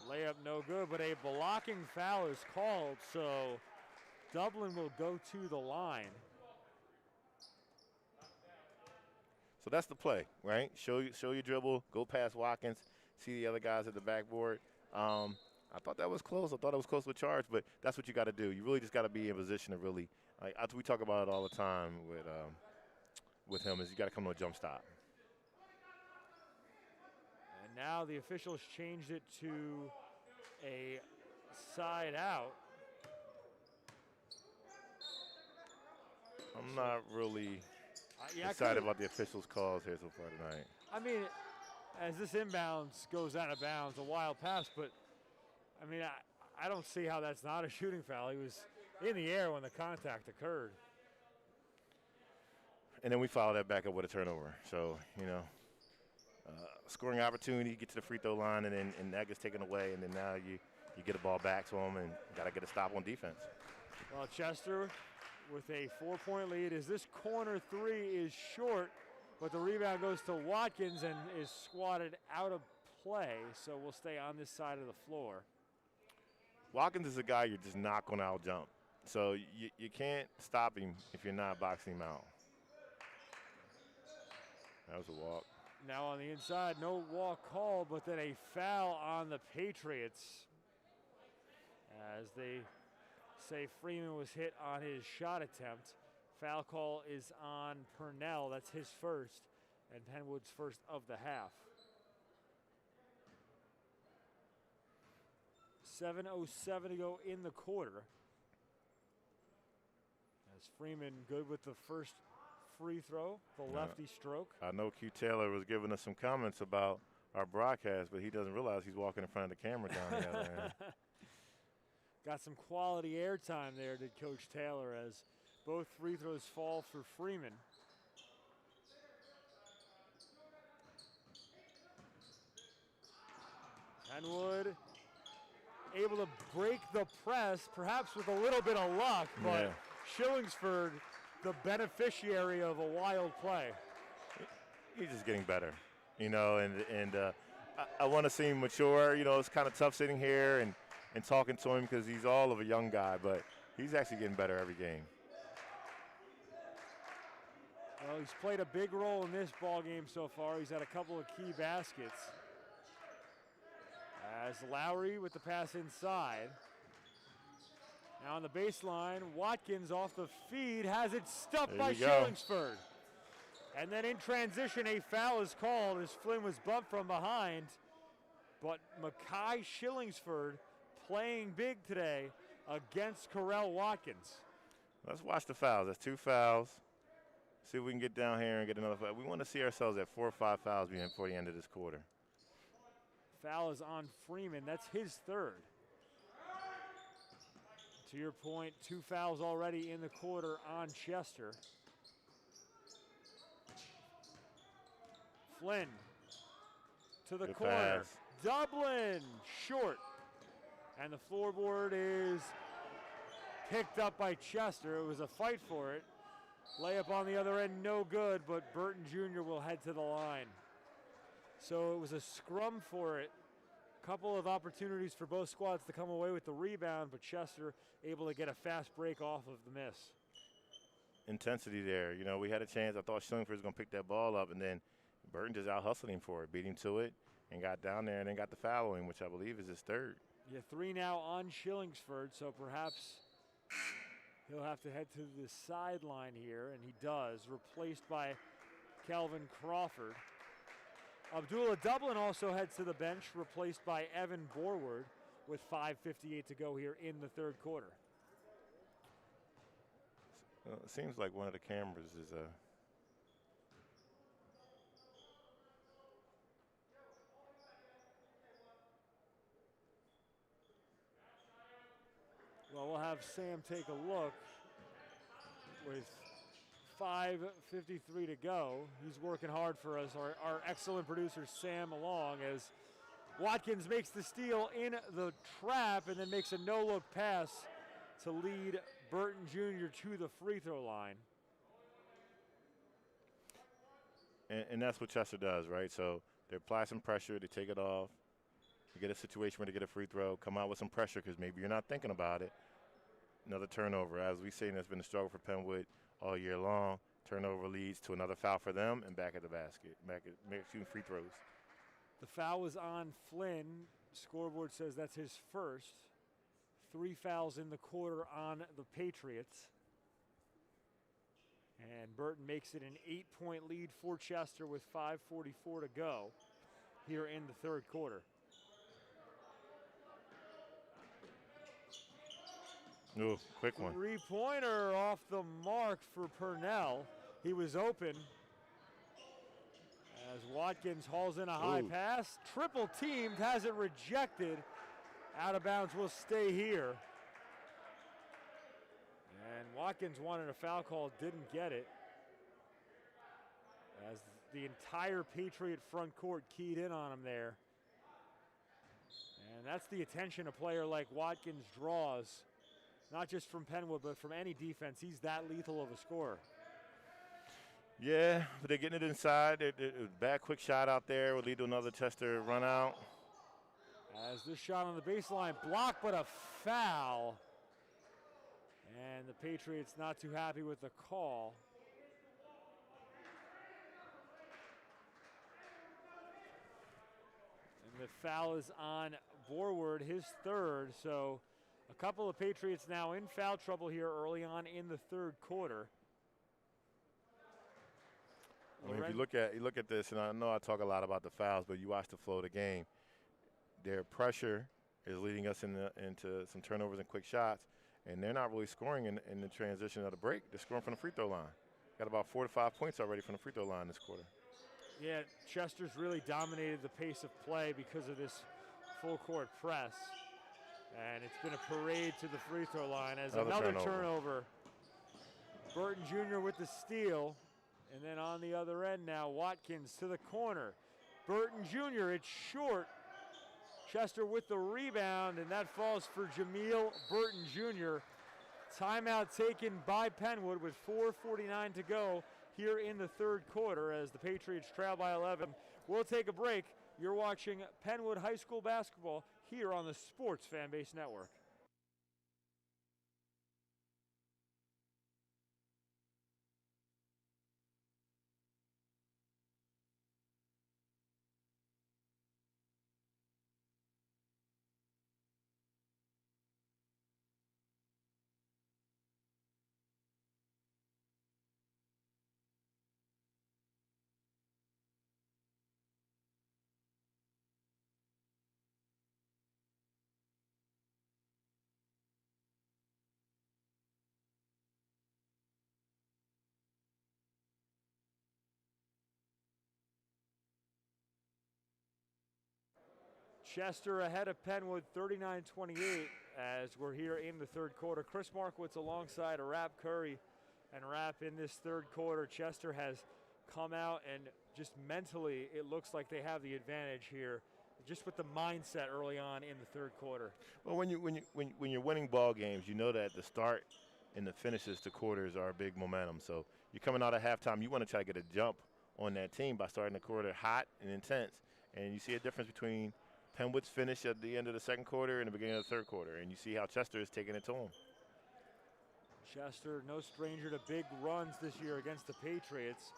[SPEAKER 1] Layup no good, but a blocking foul is called, so Dublin will go to the line.
[SPEAKER 3] So that's the play, right? Show your dribble, go past Watkins, see the other guys at the backboard. I thought that was close. I thought it was close with charge, but that's what you got to do. You really just got to be in position to really. We talk about it all the time with him. Is you got to come to a jump stop.
[SPEAKER 1] And now the officials changed it to a side out.
[SPEAKER 3] I'm not really excited about the officials' calls here so far tonight.
[SPEAKER 1] I mean, as this inbounds goes out of bounds, a wild pass, but I mean, I don't see how that's not a shooting foul. He was in the air when the contact occurred.
[SPEAKER 3] And then we followed that back up with a turnover. So, scoring opportunity, get to the free throw line, and that gets taken away, and then now you get a ball back to him and got to get a stop on defense.
[SPEAKER 1] Well, Chester with a 4-point lead as this corner three is short, but the rebound goes to Watkins and is swatted out of play, so we'll stay on this side of the floor.
[SPEAKER 3] Watkins is a guy you're just not going to out-jump. So you can't stop him if you're not boxing him out. That was a walk.
[SPEAKER 1] Now on the inside, no walk called, but then a foul on the Patriots as they say Freeman was hit on his shot attempt. Foul call is on Purnell. That's his first, and Penwood's first of the half. 7:07 to go in the quarter. As Freeman good with the first free throw, the lefty stroke.
[SPEAKER 3] I know Q Taylor was giving us some comments about our broadcast, but he doesn't realize he's walking in front of the camera down the other end.
[SPEAKER 1] Got some quality airtime there, did Coach Taylor, as both free throws fall for Freeman. Penwood able to break the press, perhaps with a little bit of luck, but Shillingsford, the beneficiary of a wild play.
[SPEAKER 3] He's just getting better, and I want to see him mature. You know, it's kind of tough sitting here and talking to him because he's all of a young guy, but he's actually getting better every game.
[SPEAKER 1] Well, he's played a big role in this ball game so far. He's had a couple of key baskets. As Lowry with the pass inside. Now on the baseline, Watkins off the feed has it stuffed by Shillingsford. And then in transition, a foul is called as Flynn was bumped from behind. But Makai Shillingsford playing big today against Correll Watkins.
[SPEAKER 3] Let's watch the fouls. That's 2 fouls. See if we can get down here and get another foul. We want to see ourselves at 4 or 5 fouls before the end of this quarter.
[SPEAKER 1] Foul is on Freeman. That's his 3rd. To your point, 2 fouls already in the quarter on Chester. Flynn to the corner.
[SPEAKER 3] Pass.
[SPEAKER 1] Dublin short. And the floorboard is picked up by Chester. It was a fight for it. Layup on the other end, no good, but Burton Jr. will head to the line. So it was a scrum for it. Couple of opportunities for both squads to come away with the rebound, but Chester able to get a fast break off of the miss.
[SPEAKER 3] Intensity there. You know, we had a chance. I thought Shillingford was going to pick that ball up, and then Burton just out-hustled him for it, beat him to it, and got down there and then got the foul on him, which I believe is his 3rd.
[SPEAKER 1] Yeah, 3 now on Shillingsford, so perhaps he'll have to head to the sideline here, and he does, replaced by Calvin Crawford. Abdullah Dublin also heads to the bench, replaced by Evan Borward with 5:58 to go here in the 3rd quarter.
[SPEAKER 3] It seems like one of the cameras is
[SPEAKER 1] Well, we'll have Sam take a look with 5:53 to go. He's working hard for us, our excellent producer Sam along, as Watkins makes the steal in the trap and then makes a no-look pass to lead Burton Jr. to the free throw line.
[SPEAKER 3] and that's what Chester does, right? So they apply some pressure, they take it off, you get a situation where they get a free throw, come out with some pressure because maybe you're not thinking about it. Another turnover. As we say, that's been a struggle for Pennwood all year long. Turnover leads to another foul for them and back at the basket, shooting free throws.
[SPEAKER 1] The foul was on Flynn. Scoreboard says that's his 1st. 3 fouls in the quarter on the Patriots. And Burton makes it an 8-point lead for Chester with 5:44 to go here in the 3rd quarter.
[SPEAKER 3] Ooh, quick one.
[SPEAKER 1] 3-pointer off the mark for Purnell. He was open as Watkins hauls in a high pass. Triple teamed, has it rejected. Out of bounds will stay here. And Watkins wanted a foul call, didn't get it. As the entire Patriot front court keyed in on him there. And that's the attention a player like Watkins draws. Not just from Pennwood, but from any defense. He's that lethal of a scorer.
[SPEAKER 3] Yeah, but they're getting it inside. A bad quick shot out there will lead to another Chester run out.
[SPEAKER 1] As this shot on the baseline blocked, but a foul. And the Patriots not too happy with the call. And the foul is on Borward, his 3rd. So a couple of Patriots now in foul trouble here early on in the 3rd quarter.
[SPEAKER 3] I mean, if you look at this, and I know I talk a lot about the fouls, but you watch the flow of the game. Their pressure is leading us into some turnovers and quick shots, and they're not really scoring in the transition of the break. They're scoring from the free throw line. Got about 4 to 5 points already from the free throw line this quarter.
[SPEAKER 1] Yeah, Chester's really dominated the pace of play because of this full court press. And it's been a parade to the free throw line as another turnover. Burton Jr. with the steal. And then on the other end now, Watkins to the corner. Burton Jr., it's short. Chester with the rebound, and that falls for Jameel Burton Jr. Timeout taken by Pennwood with 4:49 to go here in the 3rd quarter as the Patriots trail by 11. We'll take a break. You're watching Pennwood High School basketball here on the Sports Fanbase Network. Chester ahead of Pennwood 39-28 as we're here in the third quarter. Chris Markowitz alongside Rapp Curry, and Rapp in this third quarter. Chester has come out and just mentally it looks like they have the advantage here, just with the mindset early on in the third quarter.
[SPEAKER 3] Well, when you're winning ball games, you know that the start and the finishes to quarters are a big momentum. So you're coming out of halftime, you want to try to get a jump on that team by starting the quarter hot and intense. And you see a difference between Pennwood's finish at the end of the second quarter and the beginning of the third quarter, and you see how Chester is taking it to them.
[SPEAKER 1] Chester, no stranger to big runs this year against the Patriots.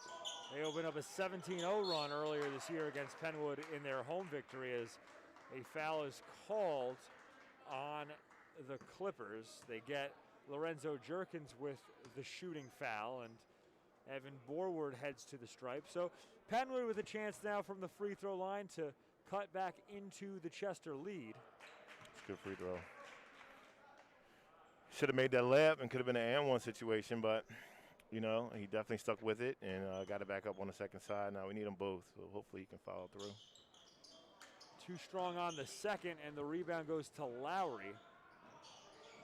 [SPEAKER 1] They opened up a 17-0 run earlier this year against Pennwood in their home victory as a foul is called on the Clippers. They get Lorenzo Jerkins with the shooting foul, and Evan Borward heads to the stripe. So Pennwood with a chance now from the free throw line to cut back into the Chester lead.
[SPEAKER 3] It's a good free throw. Should have made that layup and could have been an and one situation, but, you know, he definitely stuck with it and got it back up on the second side. Now we need them both, so hopefully he can follow through.
[SPEAKER 1] Too strong on the second, and the rebound goes to Lowry.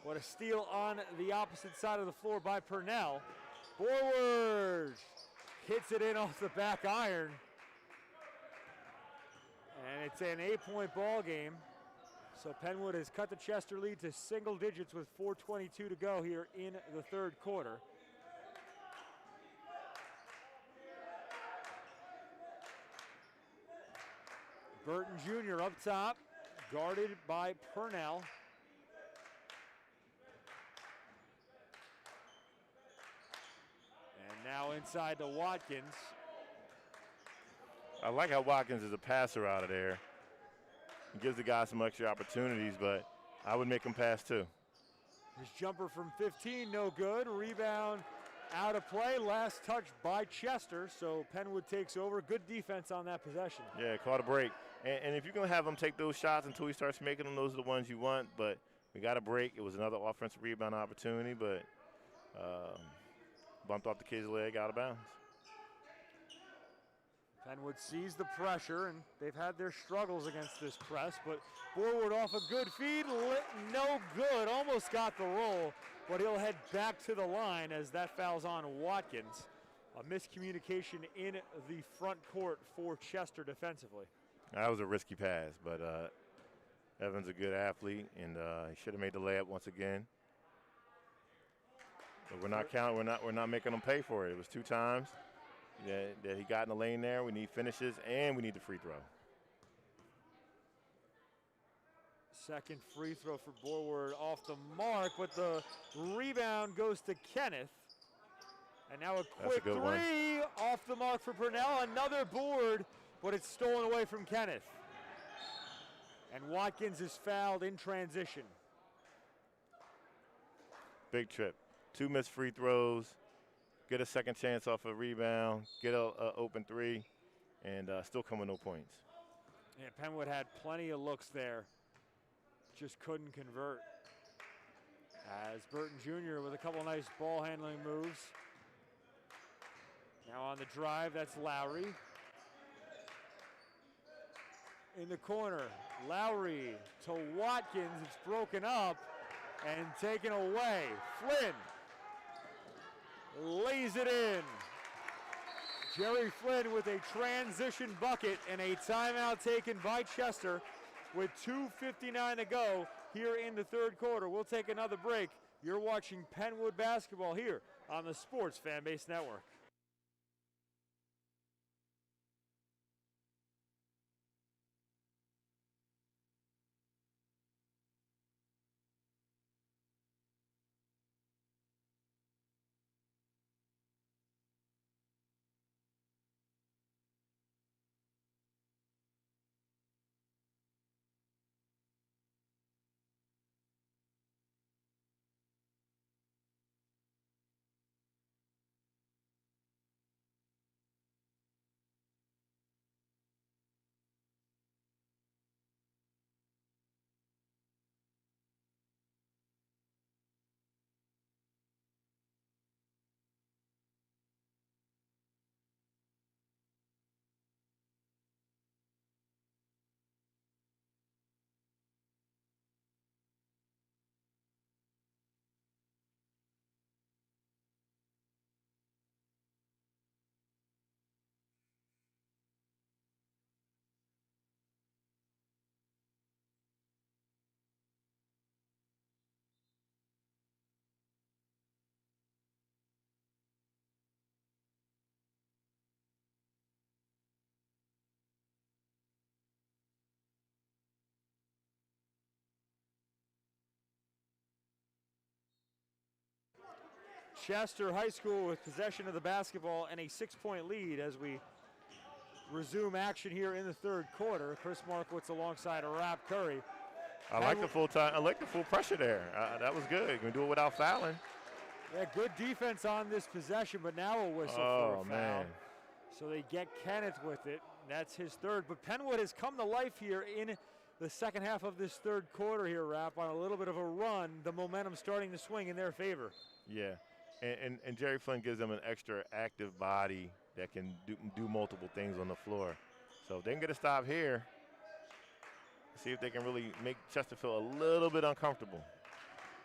[SPEAKER 1] What a steal on the opposite side of the floor by Purnell. Forward hits it in off the back iron. And it's an 8-point ball game. So Pennwood has cut the Chester lead to single digits with 4:22 to go here in the third quarter. Burton Jr. up top, guarded by Purnell. And now inside to Watkins.
[SPEAKER 3] I like how Watkins is a passer out of there. He gives the guy some extra opportunities, but I would make him pass too.
[SPEAKER 1] His jumper from 15, no good. Rebound out of play. Last touch by Chester, so Pennwood takes over. Good defense on that possession.
[SPEAKER 3] Yeah, caught a break. And if you're going to have him take those shots until he starts making them, those are the ones you want. But we got a break. It was another offensive rebound opportunity, but bumped off the kid's leg out of bounds.
[SPEAKER 1] Pennwood sees the pressure, and they've had their struggles against this press, but Borward off a good feed, no good, almost got the roll, but he'll head back to the line as that foul's on Watkins. A miscommunication in the front court for Chester defensively.
[SPEAKER 3] That was a risky pass, but Evan's a good athlete, and he should have made the layup once again. But we're not counting. We're not making him pay for it. It was 2 times. That he got in the lane there. We need finishes, and we need the free throw.
[SPEAKER 1] Second free throw for Borward off the mark, but the rebound goes to Kenneth. And now a quick three off the mark for Purnell. Another board, but it's stolen away from Kenneth. And Watkins is fouled in transition.
[SPEAKER 3] Big trip. 2 missed free throws. Get a second chance off a rebound, get an open 3, and still come with no points.
[SPEAKER 1] Yeah, Pennwood had plenty of looks there, just couldn't convert. As Burton Jr. with a couple nice ball handling moves. Now on the drive, that's Lowry. In the corner, Lowry to Watkins, it's broken up and taken away. Flynn lays it in. Jerry Flynn with a transition bucket and a timeout taken by Chester with 2:59 to go here in the third quarter. We'll take another break. You're watching Pennwood basketball here on the Sports Fanbase Network. Chester High School with possession of the basketball and a 6-point lead as we resume action here in the third quarter. Chris Markowitz alongside Rob Curry.
[SPEAKER 3] I like the full time. I like the full pressure there. That was good. You can do it without fouling.
[SPEAKER 1] Yeah, good defense on this possession, but now a whistle for a foul.
[SPEAKER 3] Man.
[SPEAKER 1] So they get Kenneth with it. That's his third. But Pennwood has come to life here in the second half of this third quarter here, Rap, on a little bit of a run. The momentum starting to swing in their favor.
[SPEAKER 3] Yeah, and Jerry Flynn gives them an extra active body that can do multiple things on the floor. So if they can get a stop here, see if they can really make Chester feel a little bit uncomfortable.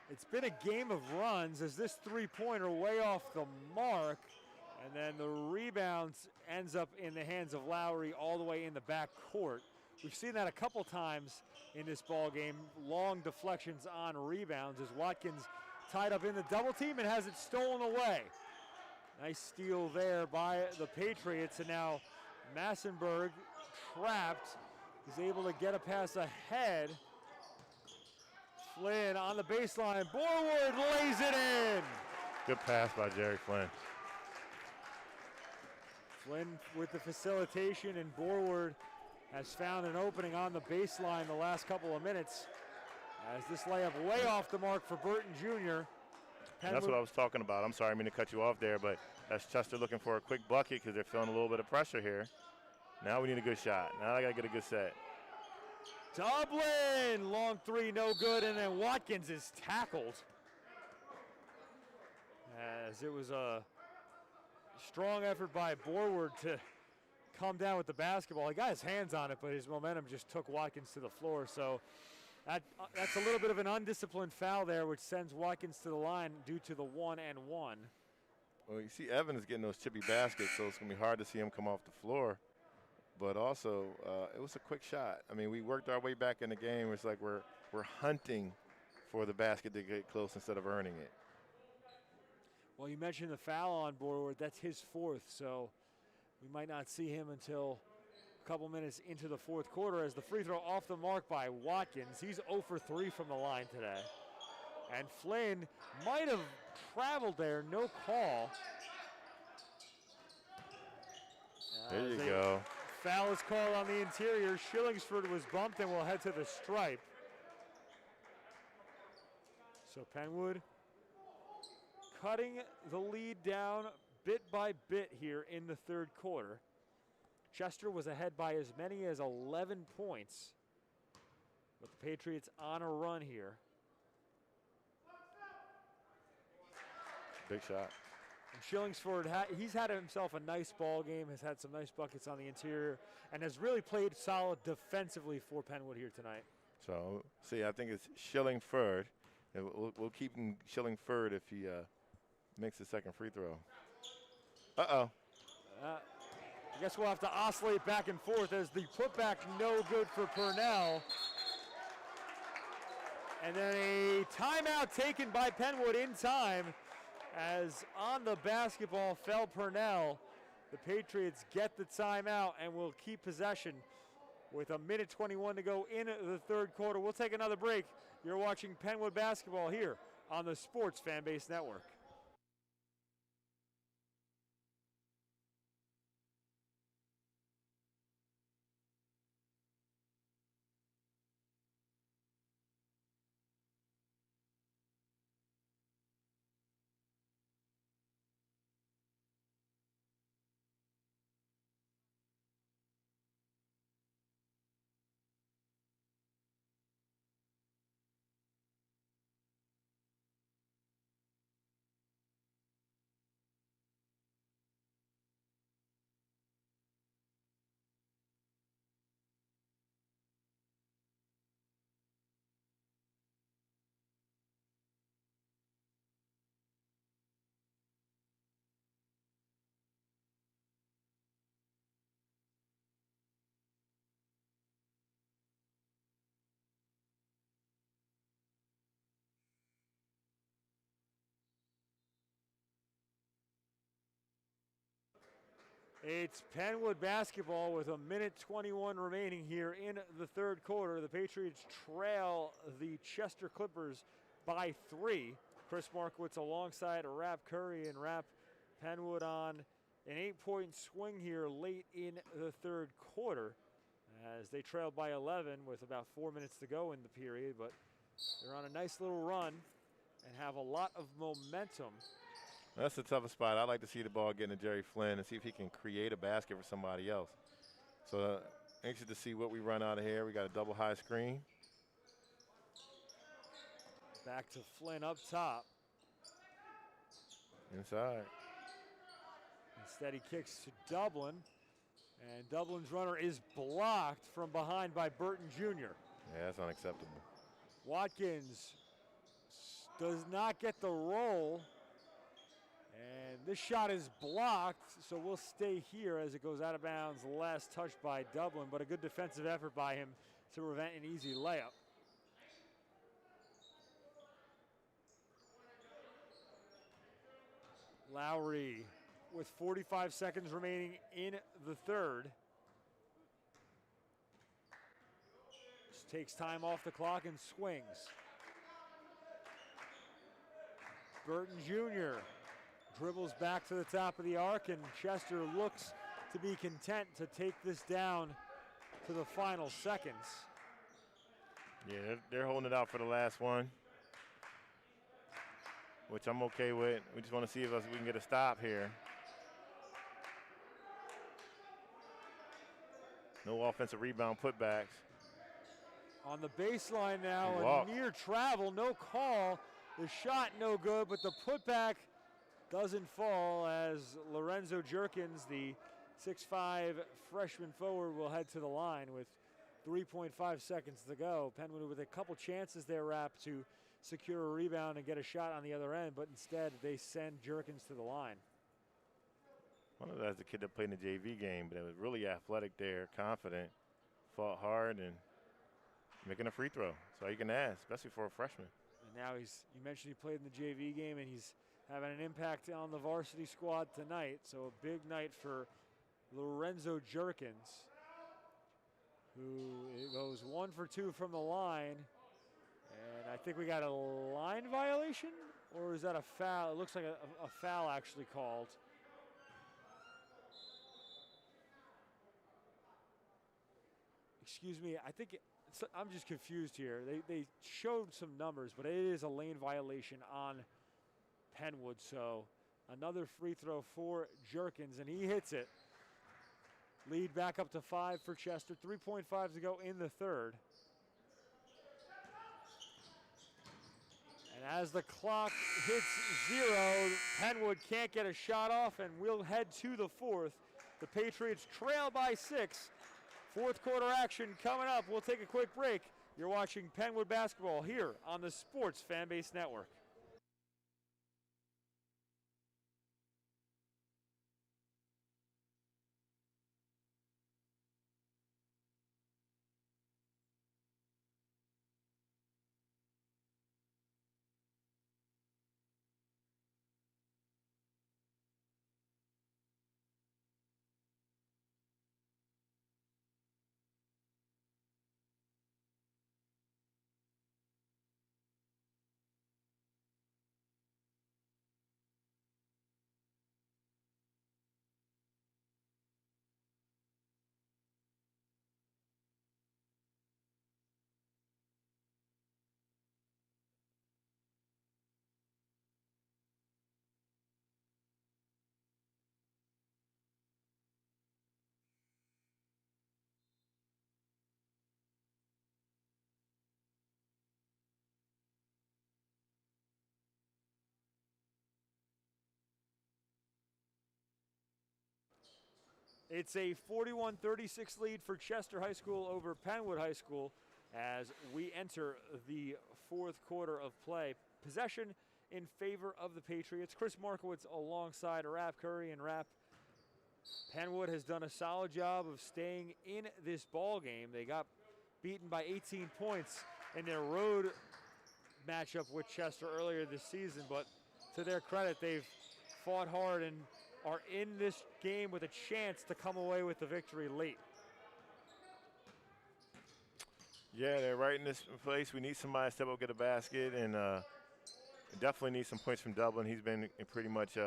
[SPEAKER 1] It's been a game of runs as this three-pointer way off the mark, and then the rebounds ends up in the hands of Lowry all the way in the back court. We've seen that a couple times in this ball game, long deflections on rebounds as Watkins tied up in the double team and has it stolen away. Nice steal there by the Patriots, and now Massenberg trapped. He's able to get a pass ahead. Flynn on the baseline. Borwood lays it in.
[SPEAKER 3] Good pass by Jerry Flynn.
[SPEAKER 1] Flynn with the facilitation, and Borwood has found an opening on the baseline the last couple of minutes as this layup way off the mark for Burton Jr.
[SPEAKER 3] That's what I was talking about. I'm sorry, I mean to cut you off there, but that's Chester looking for a quick bucket because they're feeling a little bit of pressure here. Now we need a good shot. Now I got to get a good set.
[SPEAKER 1] Dublin, long three, no good, and then Watkins is tackled. As it was a strong effort by Borward to come down with the basketball. He got his hands on it, but his momentum just took Watkins to the floor. So that's a little bit of an undisciplined foul there, which sends Watkins to the line due to the 1-1.
[SPEAKER 3] Well, you see Evans getting those chippy baskets, so it's going to be hard to see him come off the floor. But also, it was a quick shot. I mean, we worked our way back in the game. It's like we're hunting for the basket to get close instead of earning it.
[SPEAKER 1] Well, you mentioned the foul on Borward. That's his fourth, so we might not see him until a couple minutes into the fourth quarter as the free throw off the mark by Watkins. He's 0 for 3 from the line today. And Flynn might have traveled there, no call.
[SPEAKER 3] There you go.
[SPEAKER 1] Foul is called on the interior. Shillingsford was bumped and will head to the stripe. So Pennwood cutting the lead down bit by bit here in the third quarter. Chester was ahead by as many as 11 points, with the Patriots on a run here.
[SPEAKER 3] Big shot.
[SPEAKER 1] And Shillingsford, he's had himself a nice ball game, has had some nice buckets on the interior, and has really played solid defensively for Pennwood here tonight.
[SPEAKER 3] So, see, I think it's Shillingford. And we'll keep him Shillingford if he makes the second free throw. Uh-oh.
[SPEAKER 1] I guess we'll have to oscillate back and forth as the putback no good for Purnell. And then a timeout taken by Pennwood in time as on the basketball fell Purnell. The Patriots get the timeout and will keep possession with 1:21 to go in the third quarter. We'll take another break. You're watching Pennwood basketball here on the Sports Fanbase Network. It's Pennwood basketball with 1:21 remaining here in the third quarter. The Patriots trail the Chester Clippers by 3. Chris Markowitz alongside Rapp Curry, and Rapp Pennwood on an 8-point swing here late in the third quarter as they trailed by 11 with about 4 minutes to go in the period, but they're on a nice little run and have a lot of momentum.
[SPEAKER 3] That's the toughest spot. I'd like to see the ball get to Jerry Flynn and see if he can create a basket for somebody else. So anxious to see what we run out of here. We got a double high screen.
[SPEAKER 1] Back to Flynn up top.
[SPEAKER 3] Inside.
[SPEAKER 1] Instead he kicks to Dublin, and Dublin's runner is blocked from behind by Burton Jr.
[SPEAKER 3] Yeah, that's unacceptable.
[SPEAKER 1] Watkins does not get the roll, and this shot is blocked, so we'll stay here as it goes out of bounds. Last touched by Dublin, but a good defensive effort by him to prevent an easy layup. Lowry with 45 seconds remaining in the third. Just takes time off the clock and swings. Burton Jr. dribbles back to the top of the arc, and Chester looks to be content to take this down to the final seconds.
[SPEAKER 3] Yeah, they're holding it out for the last one, which I'm okay with. We just want to see if we can get a stop here. No offensive rebound putbacks.
[SPEAKER 1] On the baseline now, a near travel, no call. The shot no good, but the putback doesn't fall as Lorenzo Jerkins, the 6'5" freshman forward, will head to the line with 3.5 seconds to go. Pennwood with a couple chances there, Rapp, to secure a rebound and get a shot on the other end, but instead they send Jerkins to the line.
[SPEAKER 3] One of that's the kid that played in the JV game, but it was really athletic there, confident, fought hard, and making a free throw. That's all you can ask, especially for a freshman.
[SPEAKER 1] And now you mentioned he played in the JV game, and he's having an impact on the varsity squad tonight. So a big night for Lorenzo Jerkins, who goes 1 for 2 from the line. And I think we got a line violation, or is that a foul? It looks like a foul actually called. Excuse me, I think I'm just confused here. They showed some numbers, but it is a lane violation on Pennwood. So another free throw for Jerkins, and he hits it. Lead back up to 5 for Chester. 3.5 to go in the third. And as the clock hits 0, Pennwood can't get a shot off, and we'll head to the fourth. The Patriots trail by 6. Fourth quarter action coming up. We'll take a quick break. You're watching Pennwood basketball here on the Sports Fanbase Network. It's a 41-36 lead for Chester High School over Pennwood High School as we enter the fourth quarter of play. Possession in favor of the Patriots. Chris Markowitz alongside Rapp Curry, and Rapp. Pennwood has done a solid job of staying in this ball game. They got beaten by 18 points in their road matchup with Chester earlier this season, but to their credit, they've fought hard and are in this game with a chance to come away with the victory late.
[SPEAKER 3] Yeah, they're right in this place. We need somebody to step up, get a basket, and Definitely need some points from Dublin. He's been pretty much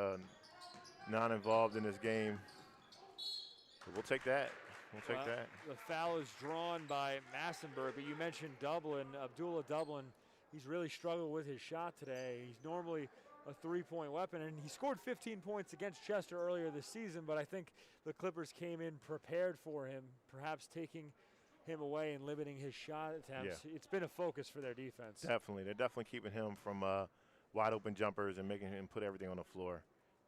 [SPEAKER 3] non-involved in this game. But we'll take that. We'll take that.
[SPEAKER 1] The foul is drawn by Massenberg, but you mentioned Dublin. Abdullah Dublin, he's really struggled with his shot today. He's normally a three-point weapon, and he scored 15 points against Chester earlier this season, but I think the Clippers came in prepared for him, perhaps taking him away and limiting his shot attempts.
[SPEAKER 3] Yeah.
[SPEAKER 1] It's been a focus for their defense.
[SPEAKER 3] Definitely. They're definitely keeping him from wide open jumpers and making him put everything on the floor.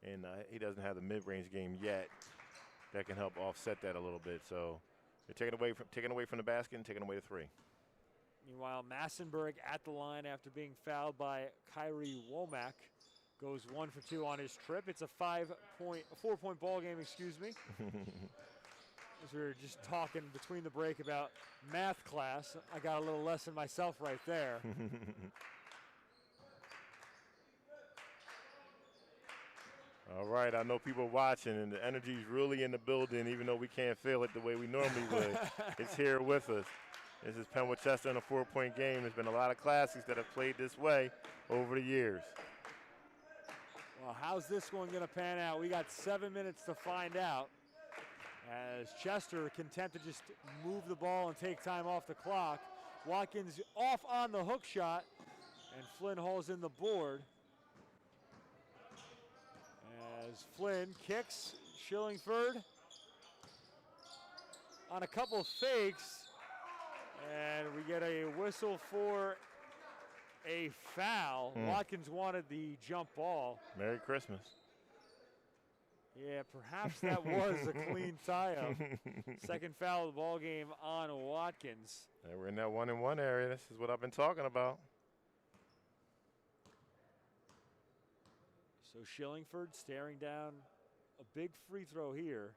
[SPEAKER 3] And he doesn't have the mid-range game yet that can help offset that a little bit. So they're taking away from the basket and taking away the three.
[SPEAKER 1] Meanwhile, Massenberg at the line after being fouled by Kyrie Womack. Goes 1 for 2 on his trip. It's a 4-point ball game, excuse me. As we were just talking between the break about math class, I got a little lesson myself right there.
[SPEAKER 3] All right, I know people are watching, and the energy's really in the building, even though we can't feel it the way we normally would. It's here with us. This is Pennwood Chester in a 4-point game. There's been a lot of classics that have played this way over the years.
[SPEAKER 1] Well, how's this one going to pan out? We got 7 minutes to find out. As Chester content to just move the ball and take time off the clock. Watkins off on the hook shot, and Flynn hauls in the board. As Flynn kicks, Shillingford on a couple fakes, and we get a whistle for a foul. Watkins wanted the jump ball.
[SPEAKER 3] Merry Christmas.
[SPEAKER 1] Yeah, perhaps that was a clean tie-up. Second foul of the ball game on Watkins.
[SPEAKER 3] Yeah, we're in that 1-and-1 area. This is what I've been talking about.
[SPEAKER 1] So Shillingford staring down a big free throw here.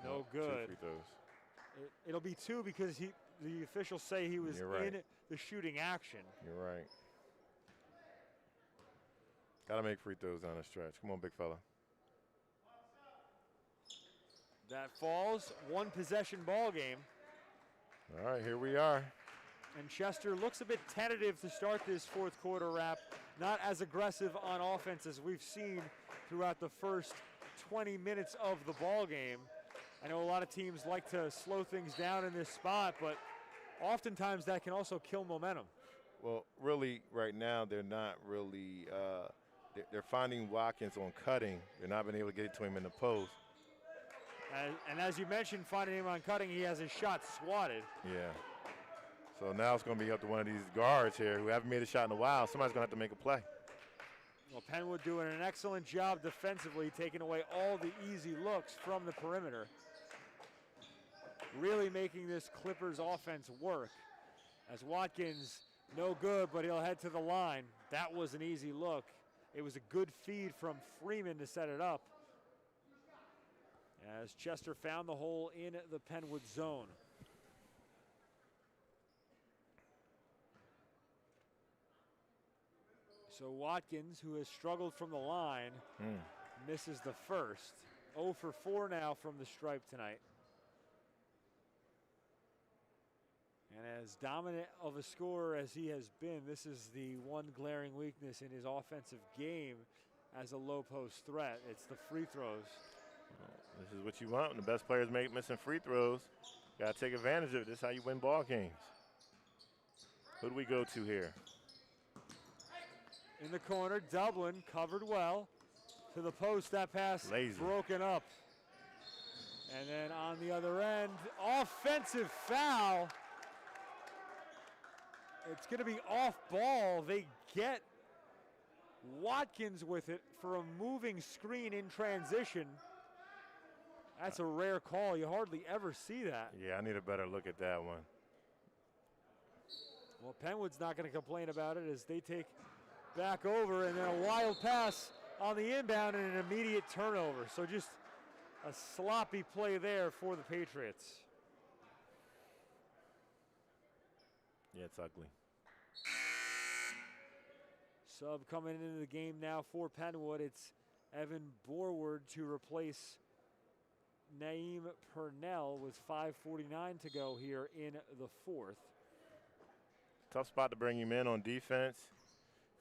[SPEAKER 1] No good.
[SPEAKER 3] 2 free throws.
[SPEAKER 1] It'll be 2 because the officials say he was in the shooting action.
[SPEAKER 3] You're right. Got to make free throws down the stretch. Come on, big fella.
[SPEAKER 1] That falls. 1 possession ball game.
[SPEAKER 3] All right, here we are.
[SPEAKER 1] And Chester looks a bit tentative to start this fourth quarter wrap. Not as aggressive on offense as we've seen throughout the first 20 minutes of the ball game. I know a lot of teams like to slow things down in this spot, but oftentimes that can also kill momentum.
[SPEAKER 3] Well, really, right now, they're not really they're finding Watkins on cutting. They're not been able to get it to him in the post.
[SPEAKER 1] And as you mentioned, finding him on cutting, he has his shot swatted.
[SPEAKER 3] Yeah. So now it's going to be up to one of these guards here who haven't made a shot in a while. Somebody's going to have to make a play.
[SPEAKER 1] Well, Pennwood doing an excellent job defensively, taking away all the easy looks from the perimeter. Really making this Clippers offense work. As Watkins, no good, but he'll head to the line. That was an easy look. It was a good feed from Freeman to set it up. As Chester found the hole in the Pennwood zone. So Watkins, who has struggled from the line, misses the first. 0 for 4 now from the stripe tonight. And as dominant of a scorer as he has been, this is the one glaring weakness in his offensive game as a low post threat. It's the free throws.
[SPEAKER 3] This is what you want when the best players make missing free throws. Got to take advantage of it. This is how you win ball games. Who do we go to here?
[SPEAKER 1] In the corner, Dublin covered well. To the post, that pass
[SPEAKER 3] lazy.
[SPEAKER 1] Broken up. And then on the other end, offensive foul. It's going to be off ball. They get Watkins with it for a moving screen in transition. That's a rare call. You hardly ever see that.
[SPEAKER 3] Yeah, I need a better look at that one.
[SPEAKER 1] Well, Pennwood's not going to complain about it as they take back over, and then a wild pass on the inbound and an immediate turnover. So just a sloppy play there for the Patriots.
[SPEAKER 3] Yeah, it's ugly.
[SPEAKER 1] Sub coming into the game now for Pennwood. It's Evan Borward to replace Naeem Purnell with 5:49 to go here in the fourth.
[SPEAKER 3] Tough spot to bring him in on defense.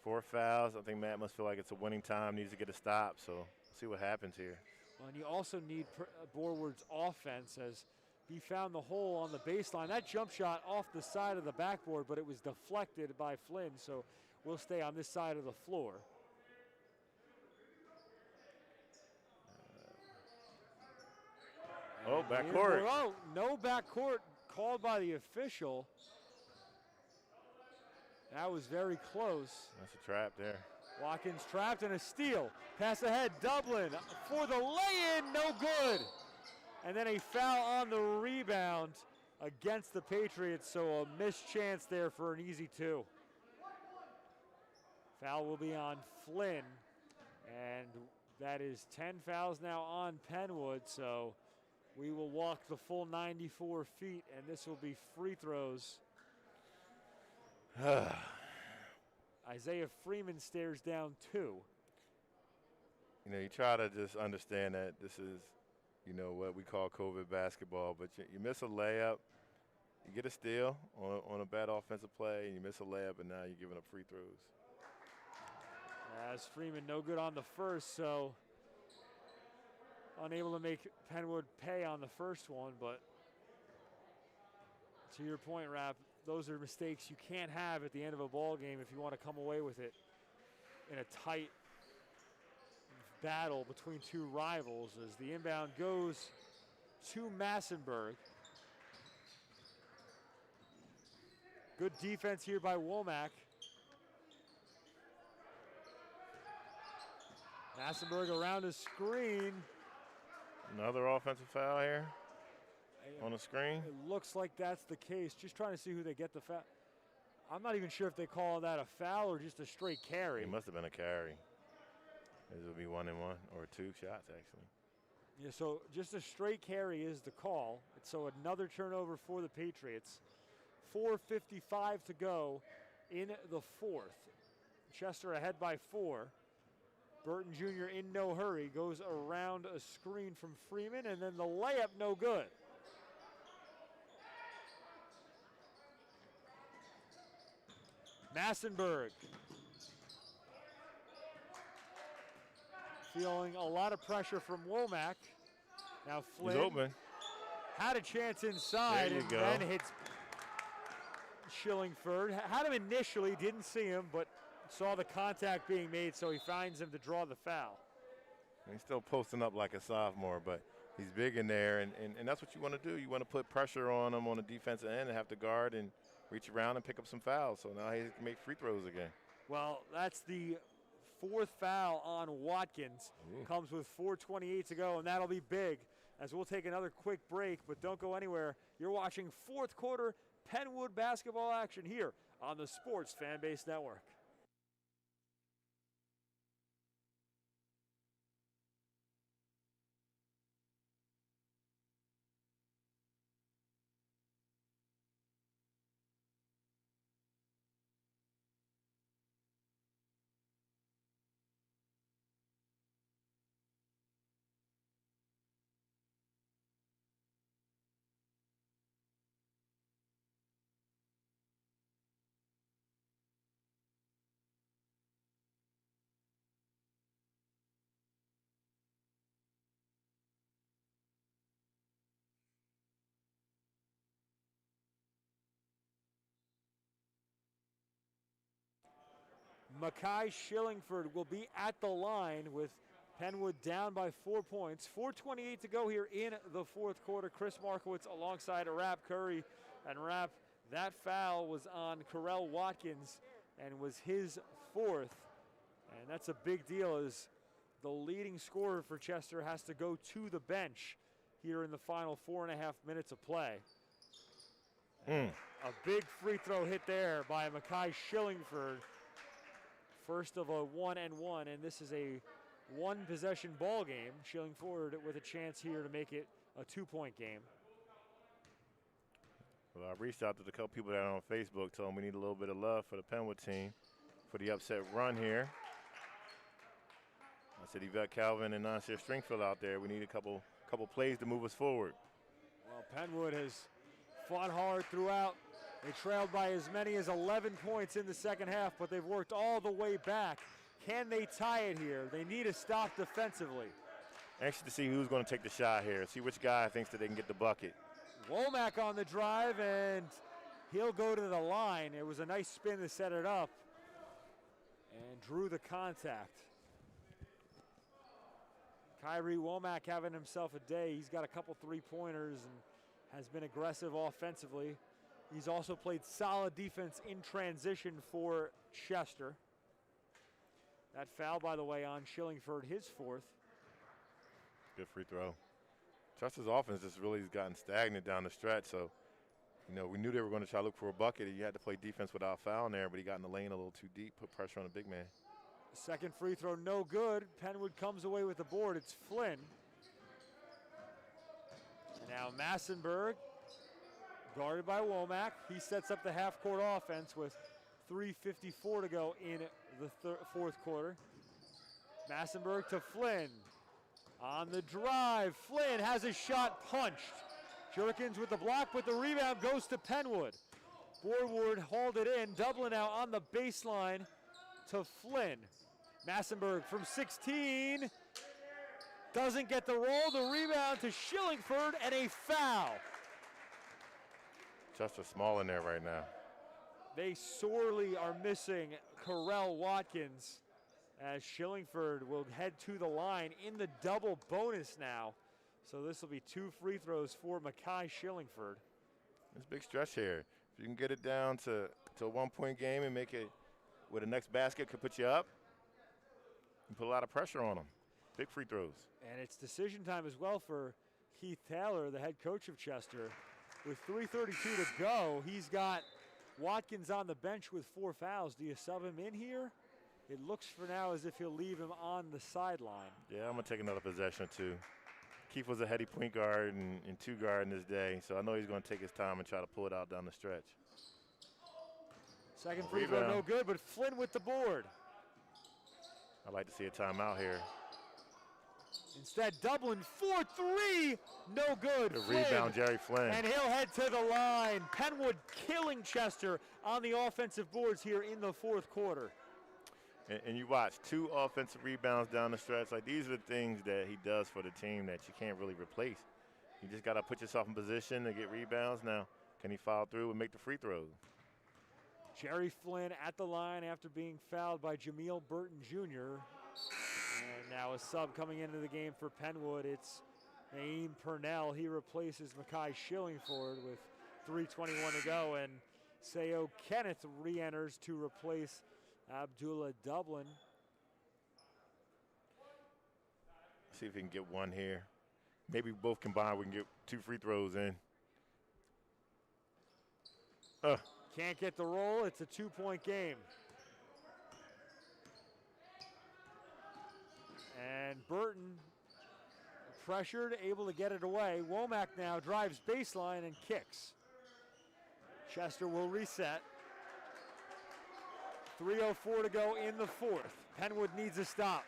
[SPEAKER 3] 4 fouls. I think Matt must feel like it's a winning time, needs to get a stop. So we'll see what happens here.
[SPEAKER 1] Well, and you also need Borward's offense, as he found the hole on the baseline. That jump shot off the side of the backboard, but it was deflected by Flynn, so we'll stay on this side of the floor.
[SPEAKER 3] Backcourt.
[SPEAKER 1] Oh, no backcourt called by the official. That was very close.
[SPEAKER 3] That's a trap there.
[SPEAKER 1] Watkins trapped and a steal. Pass ahead, Dublin for the lay-in, no good. And then a foul on the rebound against the Patriots, so a missed chance there for an easy 2. Foul will be on Flynn, and that is 10 fouls now on Pennwood, so we will walk the full 94 feet, and this will be free throws. Isaiah Freeman stares down 2.
[SPEAKER 3] You know, you try to just understand that this is, you know, what we call COVID basketball, but you miss a layup, you get a steal on a bad offensive play, and you miss a layup, and now you're giving up free throws.
[SPEAKER 1] As Freeman no good on the first, so unable to make Pennwood pay on the first one, but to your point, Rap, those are mistakes you can't have at the end of a ball game if you want to come away with it in a tight battle between 2 rivals, as the inbound goes to Massenburg. Good defense here by Womack. Massenburg around a screen.
[SPEAKER 3] Another offensive foul here on the screen.
[SPEAKER 1] It looks like that's the case. Just trying to see who they get the foul. I'm not even sure if they call that a foul or just a straight carry.
[SPEAKER 3] It must have been a carry. This will be 1 and 1, or 2 shots actually.
[SPEAKER 1] Yeah, so just a straight carry is the call. So another turnover for the Patriots. 4:55 to go in the 4th. Chester ahead by 4. Burton Jr. in no hurry, goes around a screen from Freeman, and then the layup no good. Massenburg feeling a lot of pressure from Womack. Now Flynn
[SPEAKER 3] He's open.
[SPEAKER 1] had a chance inside and then hits Shillingford. Had him initially, didn't see him, but saw the contact being made, so he finds him to draw the foul.
[SPEAKER 3] He's still posting up like a sophomore, but he's big in there, and that's what you want to do. You want to put pressure on him on the defensive end and have to guard and reach around and pick up some fouls. So now he can make free throws again.
[SPEAKER 1] Well, that's the 4th foul on Watkins.
[SPEAKER 3] Ooh.
[SPEAKER 1] Comes with 4:28 to go, and that'll be big, as we'll take another quick break, but don't go anywhere. You're watching 4th quarter Pennwood basketball action here on the Sports Fanbase Network. Makai Shillingford will be at the line with Pennwood down by 4 points. 4:28 to go here in the 4th quarter. Chris Markowitz alongside Rap Curry. And Rap, that foul was on Carell Watkins and was his 4th. And that's a big deal, as the leading scorer for Chester has to go to the bench here in the final 4.5 minutes of play. A big free throw hit there by Makai Shillingford. First of a 1-and-1, and this is a 1-possession ball game. Shillingford with a chance here to make it a 2-point game.
[SPEAKER 3] Well, I reached out to a couple people that are on Facebook, told them we need a little bit of love for the Pennwood team for the upset run here. I said Yvette Calvin and Nasir Stringfield out there. We need a couple plays to move us forward.
[SPEAKER 1] Well, Pennwood has fought hard throughout They trailed by as many as 11 points in the second half, but they've worked all the way back. Can they tie it here? They need a stop defensively.
[SPEAKER 3] Anxious to see who's going to take the shot here. See which guy thinks that they can get the bucket.
[SPEAKER 1] Womack on the drive, and he'll go to the line. It was a nice spin to set it up and drew the contact. Kyrie Womack having himself a day. He's got a couple three-pointers and has been aggressive offensively. He's also played solid defense in transition for Chester. That foul, by the way, on Shillingford, his fourth.
[SPEAKER 3] Good free throw. Chester's offense just really has gotten stagnant down the stretch, so we knew they were going to try to look for a bucket. He had to play defense without fouling there, but he got in the lane a little too deep, put pressure on the big man.
[SPEAKER 1] Second free throw, no good. Pennwood comes away with the board. It's Flynn. And now Massenberg, guarded by Womack. He sets up the half-court offense with 3:54 to go in the fourth quarter. Massenberg to Flynn. On the drive, Flynn has his shot punched. Jerkins with the block, but the rebound goes to Pennwood. Borward hauled it in. Dublin now on the baseline to Flynn. Massenberg from 16. Doesn't get the roll. The rebound to Shillingford and a foul.
[SPEAKER 3] Chester small in there right now.
[SPEAKER 1] They sorely are missing Carell Watkins, as Shillingford will head to the line in the double bonus now. So this will be 2 free throws for Mackay Shillingford.
[SPEAKER 3] It's a big stretch here. If you can get it down to a 1-point game and make it where the next basket could put you up, and put a lot of pressure on them. Big free throws.
[SPEAKER 1] And it's decision time as well for Keith Taylor, the head coach of Chester. With 3:32 to go, he's got Watkins on the bench with 4 fouls. Do you sub him in here? It looks for now as if he'll leave him on the sideline.
[SPEAKER 3] Yeah, I'm going to take another possession or two. Keith was a heady point guard and 2 guard in his day, so I know he's going to take his time and try to pull it out down the stretch.
[SPEAKER 1] Second free throw, no good, but Flynn with the board.
[SPEAKER 3] I'd like to see a timeout here.
[SPEAKER 1] Instead, Dublin 4-3, no good.
[SPEAKER 3] Good rebound, Jerry Flynn.
[SPEAKER 1] And he'll head to the line. Pennwood killing Chester on the offensive boards here in the fourth quarter.
[SPEAKER 3] And you watch 2 offensive rebounds down the stretch. Like, these are the things that he does for the team that you can't really replace. You just got to put yourself in position to get rebounds. Now, can he foul through and make the free throws?
[SPEAKER 1] Jerry Flynn at the line after being fouled by Jameel Burton Jr. And now a sub coming into the game for Pennwood. It's Naeem Purnell. He replaces Mackay Shillingford with 3:21 to go. And Sayo Kenneth re-enters to replace Abdullah Dublin.
[SPEAKER 3] See if we can get one here. Maybe both combined we can get 2 free throws in.
[SPEAKER 1] Can't get the roll. It's a 2-point game. And Burton pressured, able to get it away. Womack now drives baseline and kicks. Chester will reset. 3:04 to go in the fourth. Pennwood needs a stop.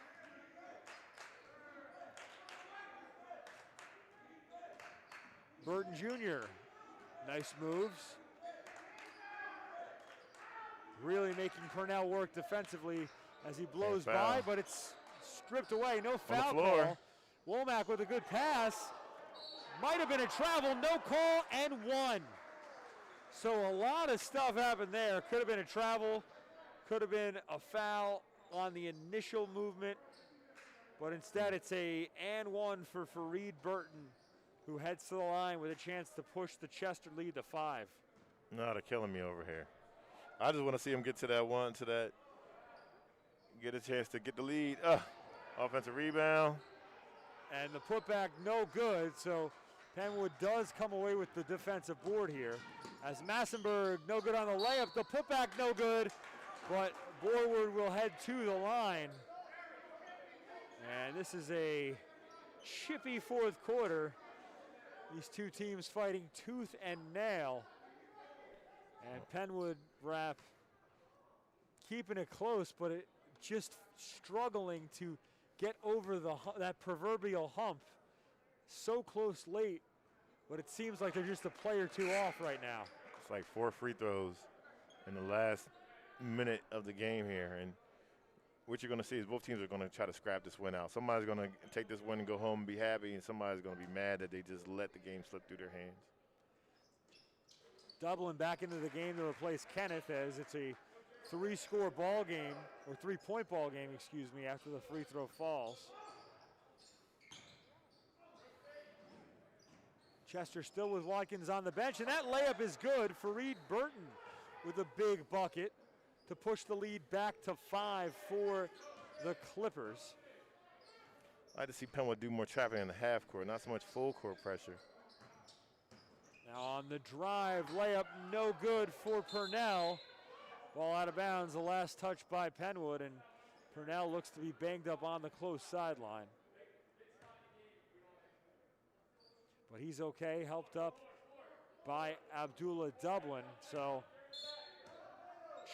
[SPEAKER 1] Burton Jr. Nice moves. Really making Purnell work defensively as he blows by, but it's stripped away. No foul call. Womack with a good pass. Might have been a travel, no call, and 1. So a lot of stuff happened there. Could have been a travel, could have been a foul on the initial movement, but instead it's a and 1 for Fareed Burton, who heads to the line with a chance to push the Chester lead to 5.
[SPEAKER 3] No, they're killing me over here. I just want to see him get to that one, get a chance to get the lead. Offensive rebound.
[SPEAKER 1] And the putback no good, so Pennwood does come away with the defensive board here. As Massenberg no good on the layup, the putback no good, but Borward will head to the line. And this is a chippy fourth quarter. These two teams fighting tooth and nail. And Pennwood rap keeping it close, but it just struggling to get over that proverbial hump. So close late, but it seems like they're just a play or two off right now.
[SPEAKER 3] It's like 4 free throws in the last minute of the game here. And what you're going to see is both teams are going to try to scrap this win out. Somebody's going to take this win and go home and be happy, and somebody's going to be mad that they just let the game slip through their hands.
[SPEAKER 1] Dublin back into the game to replace Kenneth, as it's a 3-score ball game, or 3-point ball game, excuse me, after the free throw falls. Chester still with Watkins on the bench, and that layup is good. Fareed Burton with a big bucket to push the lead back to 5 for the Clippers.
[SPEAKER 3] I'd like to see Pennwood do more trapping in the half court, not so much full court pressure.
[SPEAKER 1] Now on the drive, layup no good for Purnell. Ball out of bounds, the last touch by Pennwood, and Purnell looks to be banged up on the close sideline. But he's okay, helped up by Abdullah Dublin. So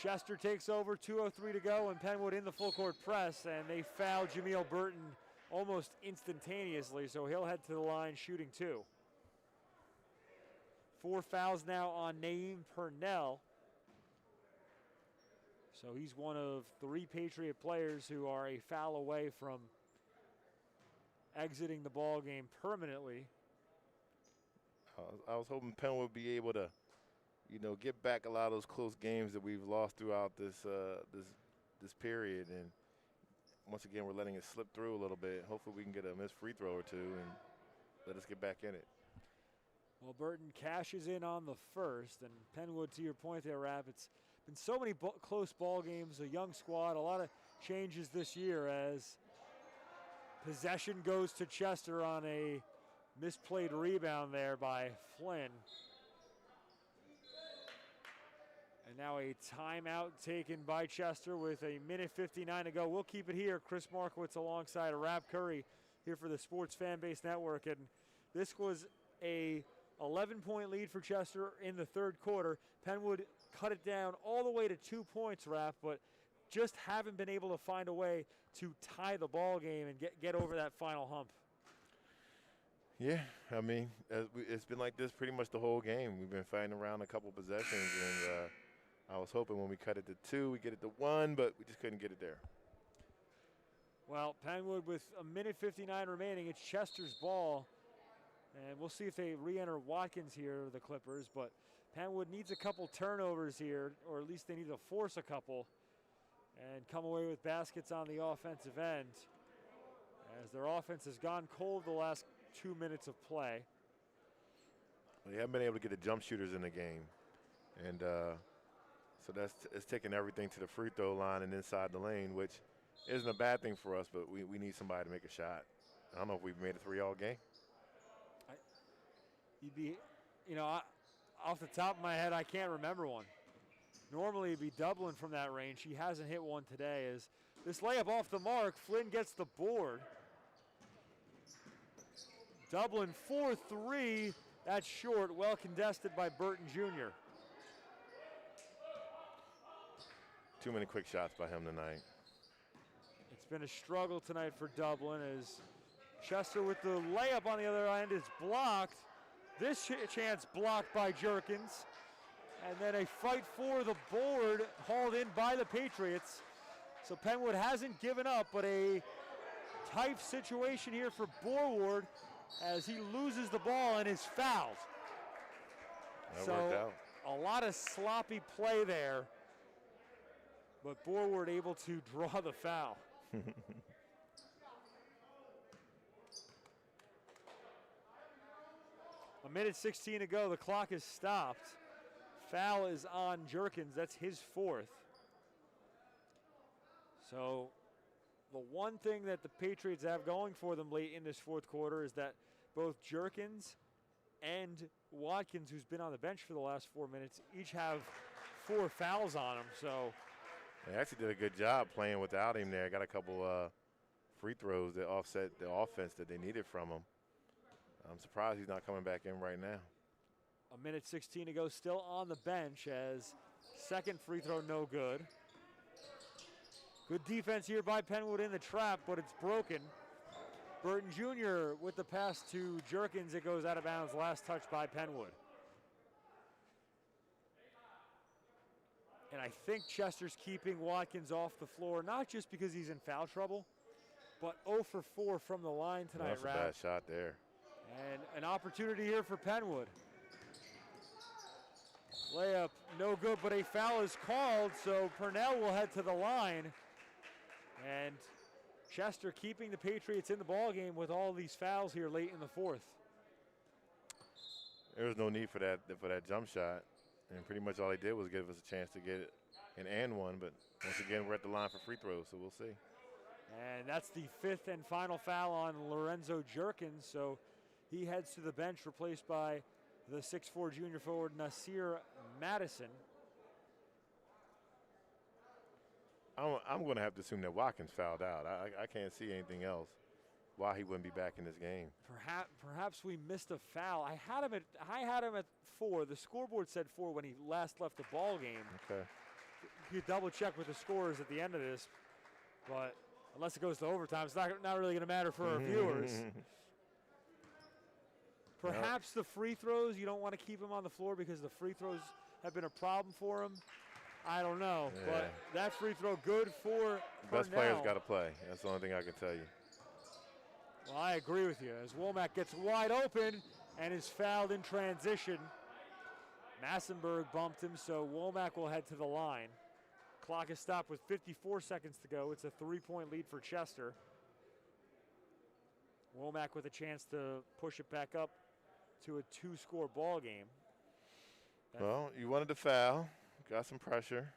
[SPEAKER 1] Chester takes over, 2:03 to go, and Pennwood in the full court press, and they foul Jameel Burton almost instantaneously, so he'll head to the line shooting 2. 4 fouls now on Naeem Purnell. So he's one of 3 Patriot players who are a foul away from exiting the ball game permanently.
[SPEAKER 3] I was hoping Penn would be able to, get back a lot of those close games that we've lost throughout this period. And once again, we're letting it slip through a little bit. Hopefully we can get a missed free throw or 2 and let us get back in it.
[SPEAKER 1] Well, Burton cashes in on the first, and Pennwood, to your point there, Rap, it's been so many close ball games, a young squad, a lot of changes this year as possession goes to Chester on a misplayed rebound there by Flynn. And now a timeout taken by Chester with 1:59 to go. We'll keep it here. Chris Markowitz alongside Rap Curry here for the Sports Fanbase Network. And this was a 11-point lead for Chester in the third quarter. Pennwood cut it down all the way to 2 points, Rap, but just haven't been able to find a way to tie the ball game and get over that final hump.
[SPEAKER 3] Yeah, I mean, it's been like this pretty much the whole game. We've been fighting around a couple possessions, and I was hoping when we cut it to 2, we get it to 1, but we just couldn't get it there.
[SPEAKER 1] Well, Pennwood with 1:59 remaining. It's Chester's ball. And we'll see if they re-enter Watkins here, the Clippers. But Pennwood needs a couple turnovers here, or at least they need to force a couple and come away with baskets on the offensive end, as their offense has gone cold the last 2 minutes of play.
[SPEAKER 3] They haven't been able to get the jump shooters in the game. And so it's taking everything to the free throw line and inside the lane, which isn't a bad thing for us, but we need somebody to make a shot. I don't know if we've made a 3 all game.
[SPEAKER 1] You'd be, off the top of my head, I can't remember one. Normally it'd be Dublin from that range. He hasn't hit one today. As this layup off the mark, Flynn gets the board. Dublin 4-3, that's short, well contested by Burton Jr.
[SPEAKER 3] Too many quick shots by him tonight.
[SPEAKER 1] It's been a struggle tonight for Dublin as Chester with the layup on the other end is blocked. This chance blocked by Jerkins. And then a fight for the board hauled in by the Patriots. So Pennwood hasn't given up, but a tight situation here for Borward as he loses the ball and is fouled.
[SPEAKER 3] That worked out.
[SPEAKER 1] A lot of sloppy play there, but Borward able to draw the foul. 1:16 to go. The clock is stopped. Foul is on Jerkins. That's his 4th. So the one thing that the Patriots have going for them late in this fourth quarter is that both Jerkins and Watkins, who's been on the bench for the last 4 minutes, each have 4 fouls on them. So
[SPEAKER 3] they actually did a good job playing without him there. Got a couple free throws that offset the offense that they needed from him. I'm surprised he's not coming back in right now.
[SPEAKER 1] 1:16 to go, still on the bench as second free throw no good. Good defense here by Pennwood in the trap, but it's broken. Burton Jr. with the pass to Jerkins. It goes out of bounds. Last touch by Pennwood. And I think Chester's keeping Watkins off the floor, not just because he's in foul trouble, but 0 for 4 from the line tonight,
[SPEAKER 3] That's a bad shot there.
[SPEAKER 1] And an opportunity here for Pennwood. Layup, no good, but a foul is called, so Purnell will head to the line. And Chester keeping the Patriots in the ballgame with all these fouls here late in the fourth.
[SPEAKER 3] There was no need for that jump shot. And pretty much all they did was give us a chance to get it an and one, but once again, we're at the line for free throws, so we'll see.
[SPEAKER 1] And that's the 5th and final foul on Lorenzo Jerkins, so he heads to the bench, replaced by the 6'4" junior forward Nasir Madison.
[SPEAKER 3] I'm going to have to assume that Watkins fouled out. I can't see anything else why he wouldn't be back in this game.
[SPEAKER 1] Perhaps we missed a foul. I had him at 4. The scoreboard said 4 when he last left the ball game.
[SPEAKER 3] Okay.
[SPEAKER 1] You double check with the scores at the end of this, but unless it goes to overtime, it's not really going to matter for our viewers. Perhaps the free throws, you don't want to keep him on the floor because the free throws have been a problem for him. I don't know, but that free throw good for
[SPEAKER 3] Best
[SPEAKER 1] Purnell.
[SPEAKER 3] player's got to play. That's the only thing I can tell you.
[SPEAKER 1] Well, I agree with you. As Womack gets wide open and is fouled in transition. Massenberg bumped him, so Womack will head to the line. Clock is stopped with 54 seconds to go. It's a 3-point lead for Chester. Womack with a chance to push it back up to a 2-score ball game.
[SPEAKER 3] Well, you wanted to foul. Got some pressure.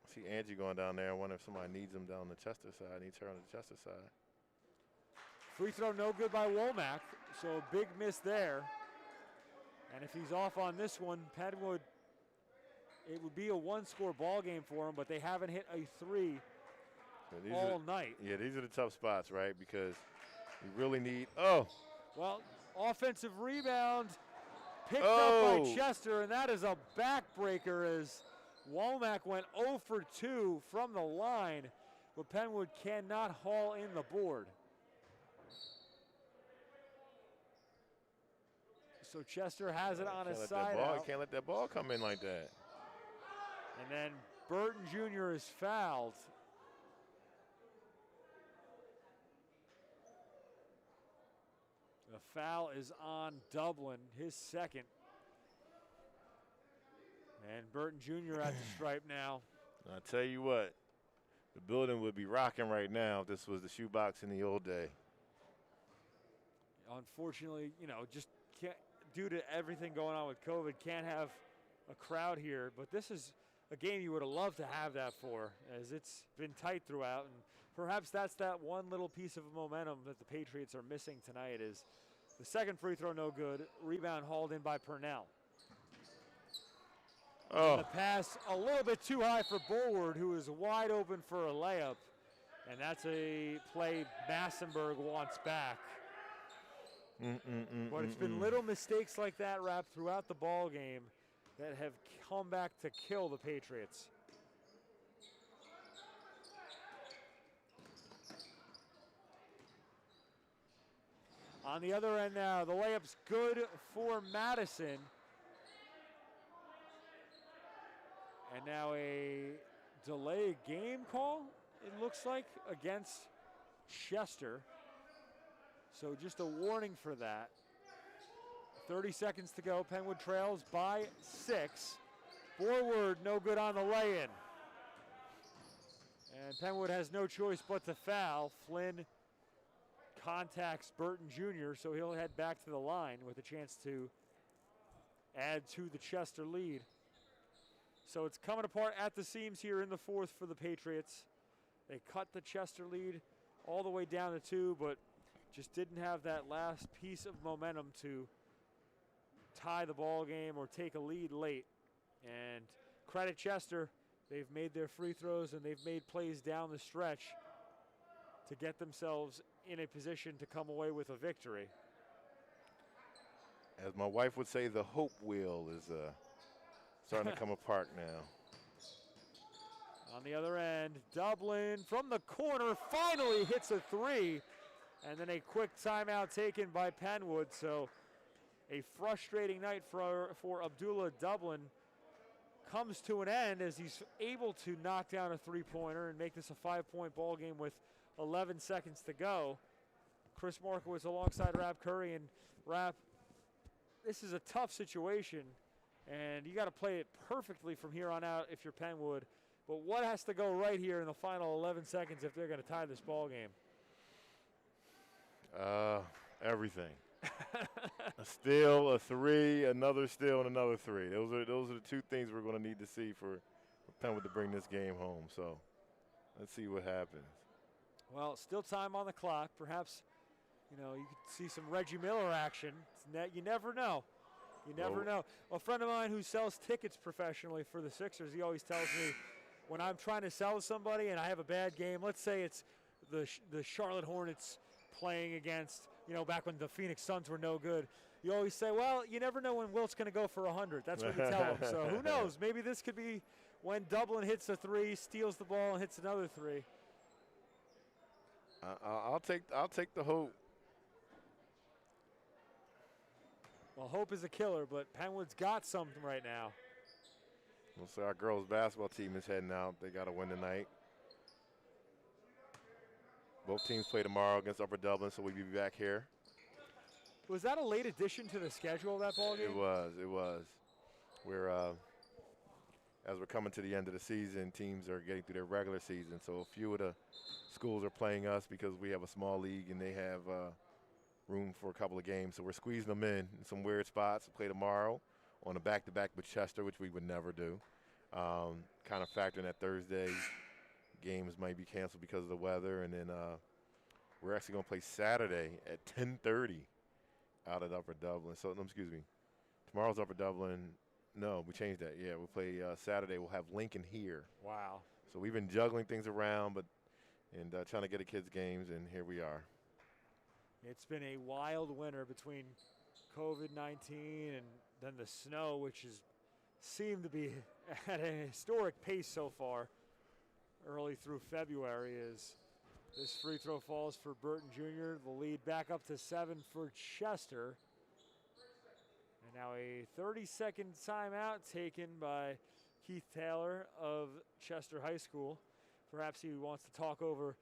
[SPEAKER 3] I see Angie going down there. I wonder if somebody needs him down the Chester side. Needs her on the Chester side.
[SPEAKER 1] Free throw no good by Womack, so a big miss there. And if he's off on this one, Penwood, it would be a 1-score ball game for him, but they haven't hit a 3 all night.
[SPEAKER 3] Yeah, these are the tough spots, right? Because you really need,
[SPEAKER 1] Well, offensive rebound picked up by Chester, and that is a backbreaker as Womack went 0 for 2 from the line, but Penwood cannot haul in the board. So Chester has it on his side out.
[SPEAKER 3] Can't let that ball come in like that.
[SPEAKER 1] And then Burton Jr. is fouled. The foul is on Dublin, his second. And Burton Jr. at the stripe now.
[SPEAKER 3] I'll tell you what, the building would be rocking right now if this was the shoebox in the old day.
[SPEAKER 1] Unfortunately, just can't, due to everything going on with COVID, can't have a crowd here. But this is a game you would have loved to have that for, as it's been tight throughout. And perhaps that's that one little piece of momentum that the Patriots are missing tonight is the second free throw no good. Rebound hauled in by Purnell. And the pass a little bit too high for Bullward, who is wide open for a layup. And that's a play Massenberg wants back. But it's been little mistakes like that wrapped throughout the ball game that have come back to kill the Patriots. On the other end now, the layup's good for Madison. And now a delay game call, it looks like, against Chester. So just a warning for that. 30 seconds to go. Penwood trails by 6. Forward, no good on the lay-in. And Penwood has no choice but to foul. Flynn contacts Burton Jr., so he'll head back to the line with a chance to add to the Chester lead. So it's coming apart at the seams here in the fourth for the Patriots. They cut the Chester lead all the way down to 2, but just didn't have that last piece of momentum to tie the ball game or take a lead late. And credit Chester, they've made their free throws and they've made plays down the stretch to get themselves in a position to come away with a victory.
[SPEAKER 3] As my wife would say, the hope wheel is starting to come apart now.
[SPEAKER 1] On the other end, Dublin from the corner finally hits a 3. And then a quick timeout taken by Penwood. So a frustrating night for Abdullah Dublin comes to an end as he's able to knock down a three-pointer and make this a 5-point ball game with 11 seconds to go. Chris Markowitz alongside Rap Curry, and Rap, this is a tough situation, and you got to play it perfectly from here on out if you're Pennwood. But what has to go right here in the final 11 seconds if they're going to tie this ball game?
[SPEAKER 3] Everything. A steal, a three, another steal, and another three. Those are the two things we're going to need to see for Pennwood to bring this game home. So let's see what happens.
[SPEAKER 1] Well, still time on the clock. Perhaps, you could see some Reggie Miller action. You never know. You never know. A friend of mine who sells tickets professionally for the Sixers, he always tells me when I'm trying to sell somebody and I have a bad game, let's say it's the Charlotte Hornets playing against, back when the Phoenix Suns were no good, you always say, well, you never know when Wilt's going to go for 100. That's what you tell them. So who knows? Maybe this could be when Dublin hits a three, steals the ball, and hits another three.
[SPEAKER 3] I'll take the hope.
[SPEAKER 1] Well, hope is a killer, but Pennwood's got something right now.
[SPEAKER 3] We'll see. Our girls basketball team is heading out. They got to win tonight. Both teams play tomorrow against Upper Dublin, so we'll be back here.
[SPEAKER 1] Was that a late addition to the schedule of that ball game?
[SPEAKER 3] It was. As we're coming to the end of the season, teams are getting through their regular season. So a few of the schools are playing us because we have a small league and they have room for a couple of games. So we're squeezing them in some weird spots to play tomorrow on a back-to-back with Chester, which we would never do. Kind of factoring that Thursday games might be canceled because of the weather. And then we're actually going to play Saturday at 10:30 out at Upper Dublin. So, no, excuse me. Tomorrow's Upper Dublin. No, we changed that. Yeah, we'll play Saturday. We'll have Lincoln here.
[SPEAKER 1] Wow.
[SPEAKER 3] So we've been juggling things around, and trying to get the kids games, and here we are.
[SPEAKER 1] It's been a wild winter between COVID-19 and then the snow, which has seemed to be at a historic pace so far. Early through February as this free throw falls for Burton Jr. The lead back up to 7 for Chester. And now a 30-second timeout taken by Keith Taylor of Chester High School. Perhaps he wants to talk over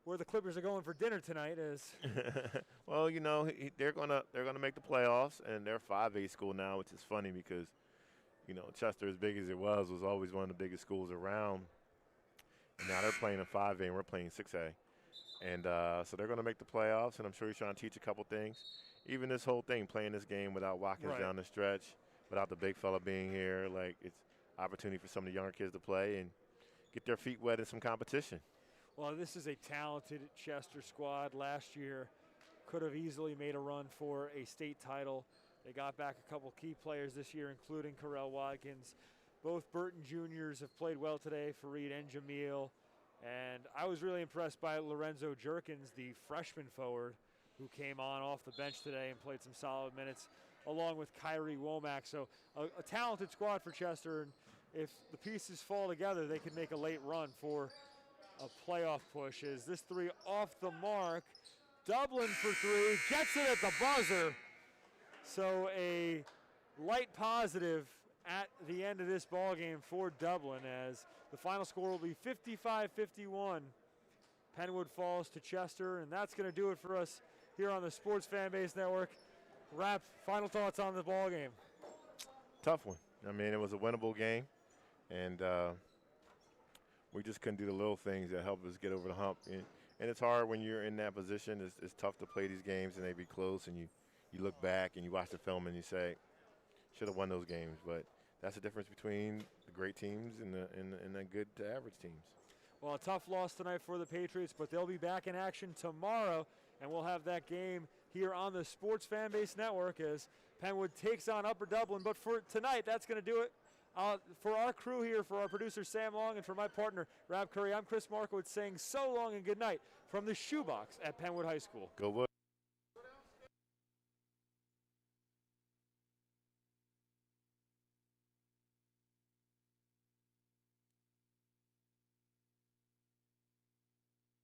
[SPEAKER 1] where the Clippers are going for dinner tonight.
[SPEAKER 3] Well, they're gonna make the playoffs, and they're 5A school now, which is funny because, Chester, as big as it was always one of the biggest schools around. And now they're playing in 5A, and we're playing 6A. And so they're going to make the playoffs, and I'm sure he's trying to teach a couple things. Even this whole thing, playing this game without Watkins down the stretch, without the big fella being here, it's opportunity for some of the younger kids to play and get their feet wet in some competition.
[SPEAKER 1] Well, this is a talented Chester squad. Last year could have easily made a run for a state title. They got back a couple key players this year, including Carell Watkins. Both Burton Juniors have played well today, Fareed and Jamil. And I was really impressed by Lorenzo Jerkins, the freshman forward, who came on off the bench today and played some solid minutes, along with Kyrie Womack. So a talented squad for Chester, and if the pieces fall together, they could make a late run for a playoff push. As this three off the mark, Dublin for three, gets it at the buzzer. So a light positive at the end of this ball game for Dublin, as the final score will be 55-51. Pennwood falls to Chester, and that's going to do it for us here on the Sports Fanbase Network. Rap, final thoughts on the ball game.
[SPEAKER 3] Tough one. I mean, it was a winnable game, and we just couldn't do the little things that help us get over the hump. And it's hard when you're in that position. It's tough to play these games, and they be close, and you look back and you watch the film and you say, should have won those games. But that's the difference between the great teams and the good to average teams. Well,
[SPEAKER 1] a tough loss tonight for the Patriots, but they'll be back in action tomorrow, and we'll have that game here on the Sports Fanbase Network as Pennwood takes on Upper Dublin. But for tonight, that's going to do it. For our crew here, for our producer Sam Long, and for my partner Rab Curry, I'm Chris Markowitz saying so long and good night from the shoebox at Pennwood High School.
[SPEAKER 3] Go Wood.